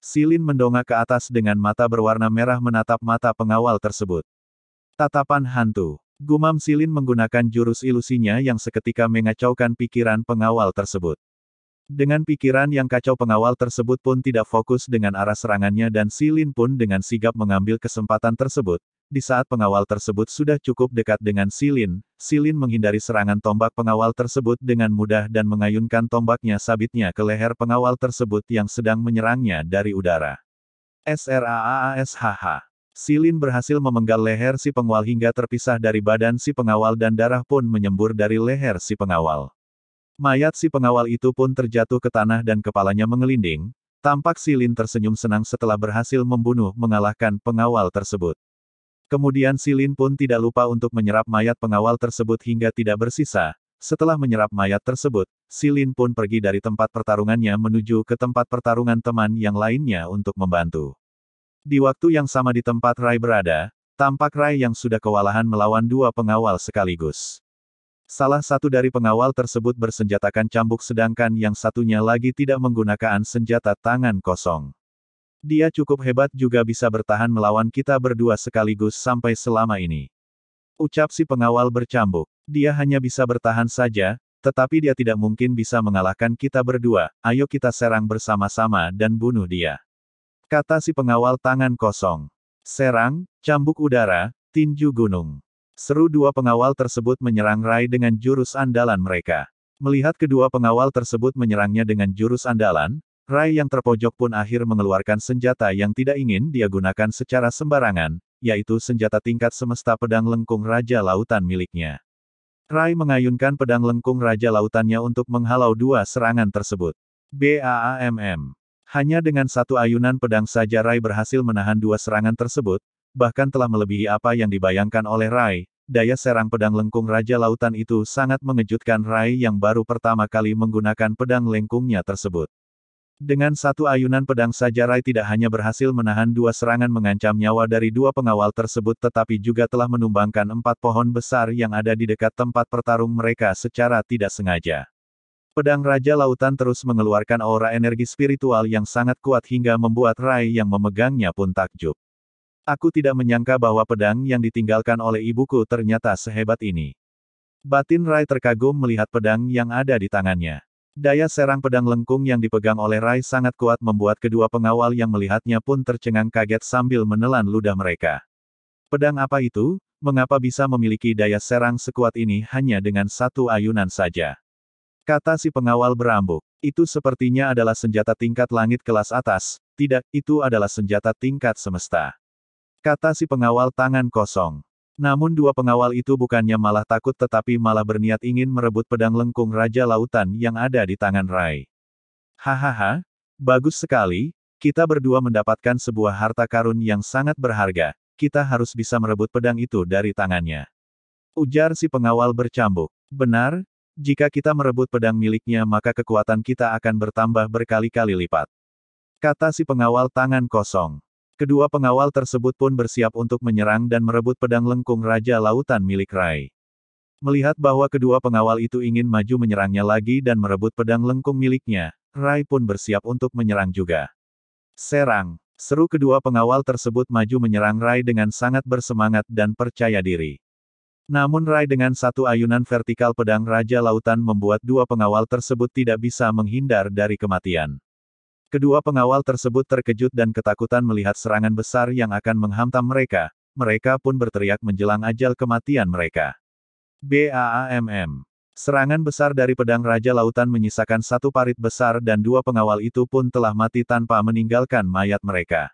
Silin mendongak ke atas dengan mata berwarna merah menatap mata pengawal tersebut. Tatapan hantu. Gumam Silin menggunakan jurus ilusinya yang seketika mengacaukan pikiran pengawal tersebut. Dengan pikiran yang kacau pengawal tersebut pun tidak fokus dengan arah serangannya dan Si Lin pun dengan sigap mengambil kesempatan tersebut. Di saat pengawal tersebut sudah cukup dekat dengan Si Lin menghindari serangan tombak pengawal tersebut dengan mudah dan mengayunkan tombaknya sabitnya ke leher pengawal tersebut yang sedang menyerangnya dari udara. SRAASHH. Si Lin berhasil memenggal leher si pengawal hingga terpisah dari badan si pengawal dan darah pun menyembur dari leher si pengawal. Mayat si pengawal itu pun terjatuh ke tanah dan kepalanya mengelinding. Tampak Si Lin tersenyum senang setelah berhasil mengalahkan pengawal tersebut. Kemudian Si Lin pun tidak lupa untuk menyerap mayat pengawal tersebut hingga tidak bersisa. Setelah menyerap mayat tersebut, Si Lin pun pergi dari tempat pertarungannya menuju ke tempat pertarungan teman yang lainnya untuk membantu. Di waktu yang sama di tempat Rai berada, tampak Rai yang sudah kewalahan melawan dua pengawal sekaligus. Salah satu dari pengawal tersebut bersenjatakan cambuk sedangkan yang satunya lagi tidak menggunakan senjata tangan kosong. Dia cukup hebat juga bisa bertahan melawan kita berdua sekaligus sampai selama ini. Ucap si pengawal bercambuk. Dia hanya bisa bertahan saja, tetapi dia tidak mungkin bisa mengalahkan kita berdua. Ayo kita serang bersama-sama dan bunuh dia. Kata si pengawal tangan kosong. Serang, cambuk udara, tinju gunung. Seru dua pengawal tersebut menyerang Rai dengan jurus andalan mereka. Melihat kedua pengawal tersebut menyerangnya dengan jurus andalan, Rai yang terpojok pun akhir mengeluarkan senjata yang tidak ingin dia gunakan secara sembarangan, yaitu senjata tingkat semesta pedang lengkung Raja Lautan miliknya. Rai mengayunkan pedang lengkung Raja Lautannya untuk menghalau dua serangan tersebut. BAAMM. Hanya dengan satu ayunan pedang saja Rai berhasil menahan dua serangan tersebut, bahkan telah melebihi apa yang dibayangkan oleh Rai. Daya serang pedang lengkung Raja Lautan itu sangat mengejutkan Rai yang baru pertama kali menggunakan pedang lengkungnya tersebut. Dengan satu ayunan pedang saja Rai tidak hanya berhasil menahan dua serangan mengancam nyawa dari dua pengawal tersebut tetapi juga telah menumbangkan 4 pohon besar yang ada di dekat tempat pertarung mereka secara tidak sengaja. Pedang Raja Lautan terus mengeluarkan aura energi spiritual yang sangat kuat hingga membuat Rai yang memegangnya pun takjub. Aku tidak menyangka bahwa pedang yang ditinggalkan oleh ibuku ternyata sehebat ini. Batin Rai terkagum melihat pedang yang ada di tangannya. Daya serang pedang lengkung yang dipegang oleh Rai sangat kuat membuat kedua pengawal yang melihatnya pun tercengang kaget sambil menelan ludah mereka. Pedang apa itu? Mengapa bisa memiliki daya serang sekuat ini hanya dengan satu ayunan saja? Kata si pengawal berambuk. Itu sepertinya adalah senjata tingkat langit kelas atas. Tidak, itu adalah senjata tingkat semesta. Kata si pengawal tangan kosong. Namun dua pengawal itu bukannya malah takut tetapi malah berniat ingin merebut pedang lengkung Raja Lautan yang ada di tangan Rai. Hahaha, bagus sekali, kita berdua mendapatkan sebuah harta karun yang sangat berharga, kita harus bisa merebut pedang itu dari tangannya. Ujar si pengawal bercambuk. Benar, jika kita merebut pedang miliknya maka kekuatan kita akan bertambah berkali-kali lipat. Kata si pengawal tangan kosong. Kedua pengawal tersebut pun bersiap untuk menyerang dan merebut pedang lengkung Raja Lautan milik Rai. Melihat bahwa kedua pengawal itu ingin maju menyerangnya lagi dan merebut pedang lengkung miliknya, Rai pun bersiap untuk menyerang juga. Serang! Seru kedua pengawal tersebut maju menyerang Rai dengan sangat bersemangat dan percaya diri. Namun Rai dengan satu ayunan vertikal pedang Raja Lautan membuat dua pengawal tersebut tidak bisa menghindar dari kematian. Kedua pengawal tersebut terkejut dan ketakutan melihat serangan besar yang akan menghantam mereka, mereka pun berteriak menjelang ajal kematian mereka. BAAMM. Serangan besar dari pedang Raja Lautan menyisakan satu parit besar dan dua pengawal itu pun telah mati tanpa meninggalkan mayat mereka.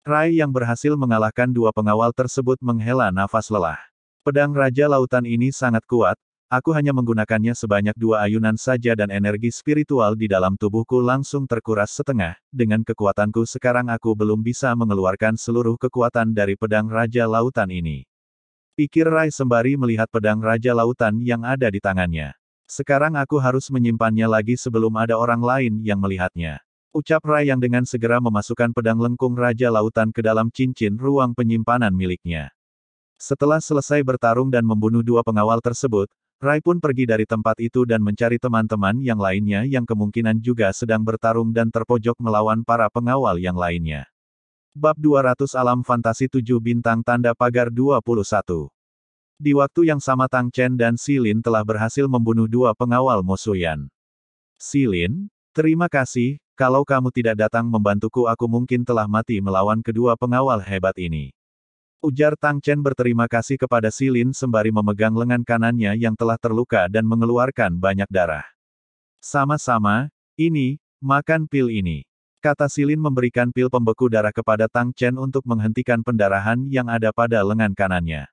Rai yang berhasil mengalahkan dua pengawal tersebut menghela nafas lelah. Pedang Raja Lautan ini sangat kuat. Aku hanya menggunakannya sebanyak dua ayunan saja dan energi spiritual di dalam tubuhku langsung terkuras setengah. Dengan kekuatanku sekarang aku belum bisa mengeluarkan seluruh kekuatan dari pedang Raja Lautan ini. Pikir Rai sembari melihat pedang Raja Lautan yang ada di tangannya. Sekarang aku harus menyimpannya lagi sebelum ada orang lain yang melihatnya. Ucap Rai yang dengan segera memasukkan pedang lengkung Raja Lautan ke dalam cincin ruang penyimpanan miliknya. Setelah selesai bertarung dan membunuh dua pengawal tersebut, Rai pun pergi dari tempat itu dan mencari teman-teman yang lainnya yang kemungkinan juga sedang bertarung dan terpojok melawan para pengawal yang lainnya. Bab 200 Alam Fantasi 7 Bintang Tanda Pagar 21. Di waktu yang sama Tang Chen dan Si Lin telah berhasil membunuh dua pengawal Mo Xuyan. Si Lin, Terima kasih, kalau kamu tidak datang membantuku aku mungkin telah mati melawan kedua pengawal hebat ini. Ujar Tang Chen berterima kasih kepada Silin sembari memegang lengan kanannya yang telah terluka dan mengeluarkan banyak darah. Sama-sama, ini, makan pil ini. Kata Silin memberikan pil pembeku darah kepada Tang Chen untuk menghentikan pendarahan yang ada pada lengan kanannya.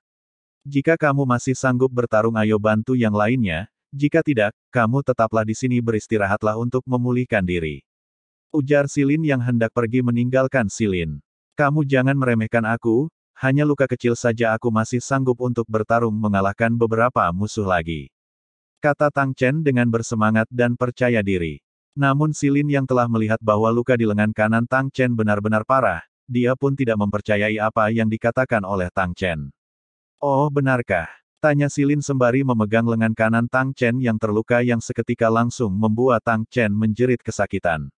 Jika kamu masih sanggup bertarung ayo bantu yang lainnya, jika tidak, kamu tetaplah di sini beristirahatlah untuk memulihkan diri. Ujar Silin yang hendak pergi meninggalkan Silin. Kamu jangan meremehkan aku, hanya luka kecil saja aku masih sanggup untuk bertarung mengalahkan beberapa musuh lagi. Kata Tang Chen dengan bersemangat dan percaya diri. Namun Silin yang telah melihat bahwa luka di lengan kanan Tang Chen benar-benar parah, dia pun tidak mempercayai apa yang dikatakan oleh Tang Chen. Oh benarkah? Tanya Silin sembari memegang lengan kanan Tang Chen yang terluka yang seketika langsung membuat Tang Chen menjerit kesakitan.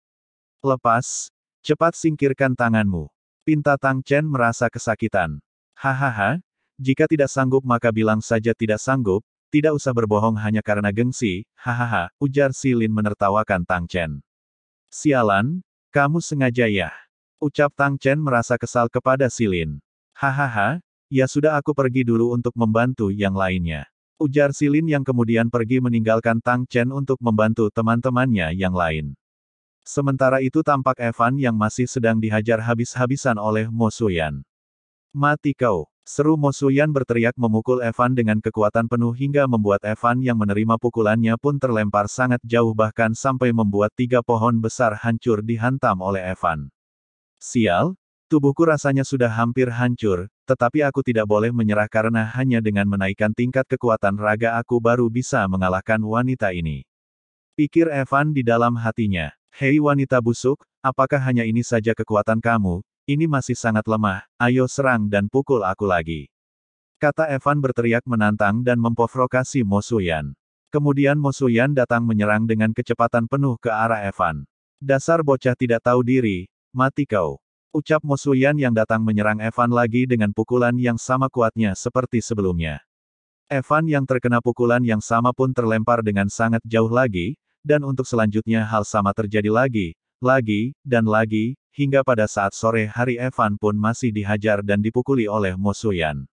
Lepas, cepat singkirkan tanganmu. Pinta Tang Chen merasa kesakitan. Hahaha, jika tidak sanggup maka bilang saja tidak sanggup, tidak usah berbohong hanya karena gengsi, hahaha, ujar Silin menertawakan Tang Chen. Sialan, kamu sengaja ya? Ucap Tang Chen merasa kesal kepada Silin. Hahaha, ya sudah aku pergi dulu untuk membantu yang lainnya. Ujar Silin yang kemudian pergi meninggalkan Tang Chen untuk membantu teman-temannya yang lain. Sementara itu tampak Evan yang masih sedang dihajar habis-habisan oleh Mo Suyan. Mati kau! Seru Mo Suyan berteriak memukul Evan dengan kekuatan penuh hingga membuat Evan yang menerima pukulannya pun terlempar sangat jauh bahkan sampai membuat 3 pohon besar hancur dihantam oleh Evan. Sial! Tubuhku rasanya sudah hampir hancur, tetapi aku tidak boleh menyerah karena hanya dengan menaikkan tingkat kekuatan raga aku baru bisa mengalahkan wanita ini. Pikir Evan di dalam hatinya. Hei wanita busuk, apakah hanya ini saja kekuatan kamu? Ini masih sangat lemah, ayo serang dan pukul aku lagi. Kata Evan berteriak menantang dan memprovokasi Mo Suyan. Kemudian Mo Suyan datang menyerang dengan kecepatan penuh ke arah Evan. Dasar bocah tidak tahu diri, mati kau. Ucap Mo Suyan yang datang menyerang Evan lagi dengan pukulan yang sama kuatnya seperti sebelumnya. Evan yang terkena pukulan yang sama pun terlempar dengan sangat jauh lagi, dan untuk selanjutnya hal sama terjadi lagi, dan lagi, hingga pada saat sore hari Evan pun masih dihajar dan dipukuli oleh Mo Suyan.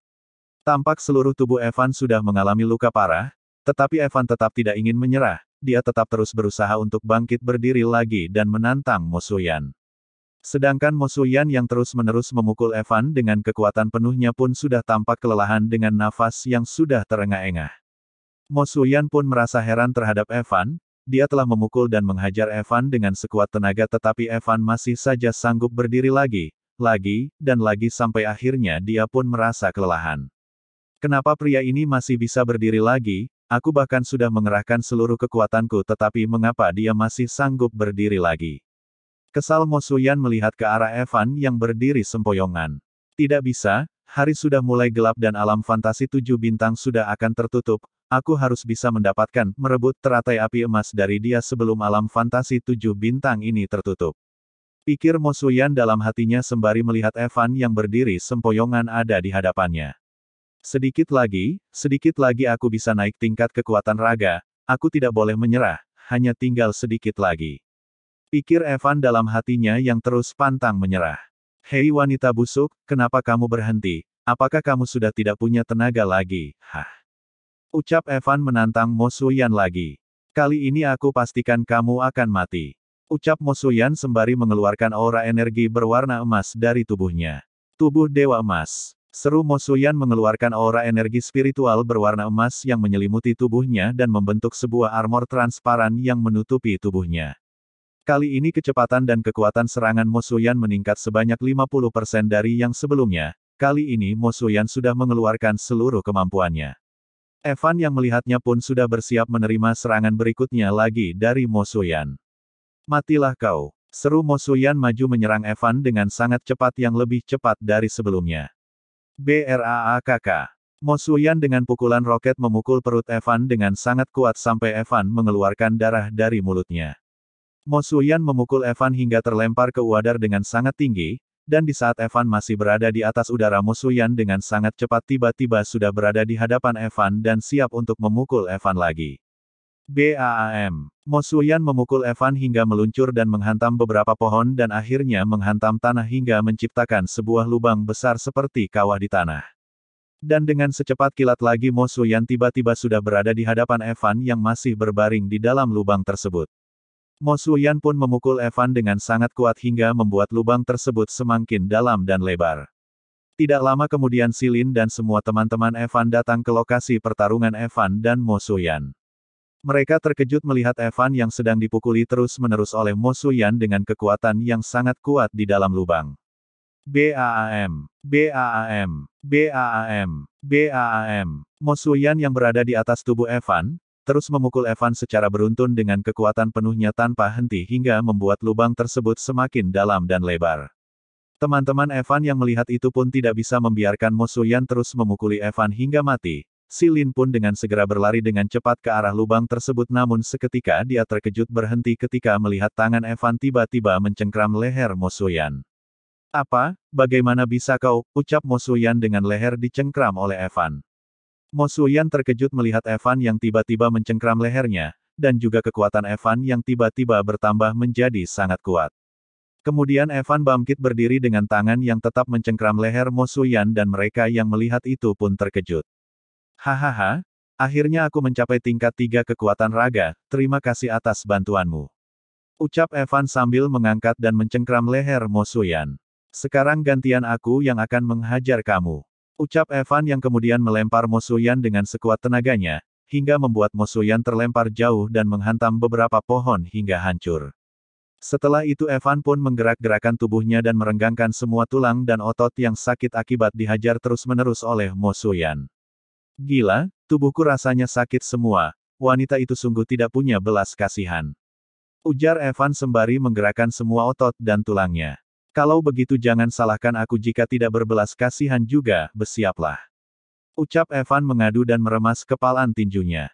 Tampak seluruh tubuh Evan sudah mengalami luka parah, tetapi Evan tetap tidak ingin menyerah, dia tetap terus berusaha untuk bangkit berdiri lagi dan menantang Mo Suyan. Sedangkan Mo Suyan yang terus-menerus memukul Evan dengan kekuatan penuhnya pun sudah tampak kelelahan dengan nafas yang sudah terengah-engah. Mo Suyan pun merasa heran terhadap Evan. Dia telah memukul dan menghajar Evan dengan sekuat tenaga tetapi Evan masih saja sanggup berdiri lagi, dan lagi sampai akhirnya dia pun merasa kelelahan. Kenapa pria ini masih bisa berdiri lagi? Aku bahkan sudah mengerahkan seluruh kekuatanku tetapi mengapa dia masih sanggup berdiri lagi? Kesal Mo Suyan melihat ke arah Evan yang berdiri sempoyongan. Tidak bisa, hari sudah mulai gelap dan alam fantasi 7 bintang sudah akan tertutup. Aku harus bisa merebut teratai api emas dari dia sebelum alam fantasi 7 bintang ini tertutup. Pikir Mo Suyan dalam hatinya sembari melihat Evan yang berdiri sempoyongan ada di hadapannya. Sedikit lagi aku bisa naik tingkat kekuatan raga, aku tidak boleh menyerah, hanya tinggal sedikit lagi. Pikir Evan dalam hatinya yang terus pantang menyerah. Hei wanita busuk, kenapa kamu berhenti? Apakah kamu sudah tidak punya tenaga lagi? Ucap Evan menantang Mo Suyan lagi. Kali ini aku pastikan kamu akan mati. Ucap Mo Suyan sembari mengeluarkan aura energi berwarna emas dari tubuhnya. Tubuh Dewa Emas. Seru Mo Suyan mengeluarkan aura energi spiritual berwarna emas yang menyelimuti tubuhnya dan membentuk sebuah armor transparan yang menutupi tubuhnya. Kali ini kecepatan dan kekuatan serangan Mo Suyan meningkat sebanyak 50% dari yang sebelumnya. Kali ini Mo Suyan sudah mengeluarkan seluruh kemampuannya. Evan yang melihatnya pun sudah bersiap menerima serangan berikutnya lagi dari Mo Suyan. Matilah kau. Seru Mo Suyan maju menyerang Evan dengan sangat cepat yang lebih cepat dari sebelumnya. BRAAKK. Mo Suyan dengan pukulan roket memukul perut Evan dengan sangat kuat sampai Evan mengeluarkan darah dari mulutnya. Mo Suyan memukul Evan hingga terlempar ke udara dengan sangat tinggi, dan di saat Evan masih berada di atas udara Mo Suyan dengan sangat cepat tiba-tiba sudah berada di hadapan Evan dan siap untuk memukul Evan lagi. BAAM. Mo Suyan memukul Evan hingga meluncur dan menghantam beberapa pohon dan akhirnya menghantam tanah hingga menciptakan sebuah lubang besar seperti kawah di tanah. Dan dengan secepat kilat lagi Mo Suyan tiba-tiba sudah berada di hadapan Evan yang masih berbaring di dalam lubang tersebut. Mo Suyan pun memukul Evan dengan sangat kuat hingga membuat lubang tersebut semakin dalam dan lebar. Tidak lama kemudian Silin dan semua teman-teman Evan datang ke lokasi pertarungan Evan dan Mo Suyan. Mereka terkejut melihat Evan yang sedang dipukuli terus-menerus oleh Mo Suyan dengan kekuatan yang sangat kuat di dalam lubang. BAAM, BAAM, BAAM, BAAM. Mo Suyan yang berada di atas tubuh Evan, terus memukul Evan secara beruntun dengan kekuatan penuhnya tanpa henti hingga membuat lubang tersebut semakin dalam dan lebar. Teman-teman Evan yang melihat itu pun tidak bisa membiarkan Mo Suyan terus memukuli Evan hingga mati. Silin pun dengan segera berlari dengan cepat ke arah lubang tersebut namun seketika dia terkejut berhenti ketika melihat tangan Evan tiba-tiba mencengkram leher Mo Suyan. Apa? Bagaimana bisa kau? Ucap Mo Suyan dengan leher dicengkram oleh Evan. Mo Suyan terkejut melihat Evan yang tiba-tiba mencengkram lehernya, dan juga kekuatan Evan yang tiba-tiba bertambah menjadi sangat kuat. Kemudian Evan bangkit berdiri dengan tangan yang tetap mencengkram leher Mo Suyan dan mereka yang melihat itu pun terkejut. Hahaha, akhirnya aku mencapai tingkat 3 kekuatan raga, terima kasih atas bantuanmu. Ucap Evan sambil mengangkat dan mencengkram leher Mo Suyan. Sekarang gantian aku yang akan menghajar kamu. Ucap Evan yang kemudian melempar Mo Suyan dengan sekuat tenaganya, hingga membuat Mo Suyan terlempar jauh dan menghantam beberapa pohon hingga hancur. Setelah itu Evan pun menggerak-gerakan tubuhnya dan merenggangkan semua tulang dan otot yang sakit akibat dihajar terus-menerus oleh Mo Suyan. Gila, tubuhku rasanya sakit semua, wanita itu sungguh tidak punya belas kasihan. Ujar Evan sembari menggerakkan semua otot dan tulangnya. Kalau begitu jangan salahkan aku jika tidak berbelas kasihan juga, bersiaplah. Ucap Evan mengadu dan meremas kepalan tinjunya.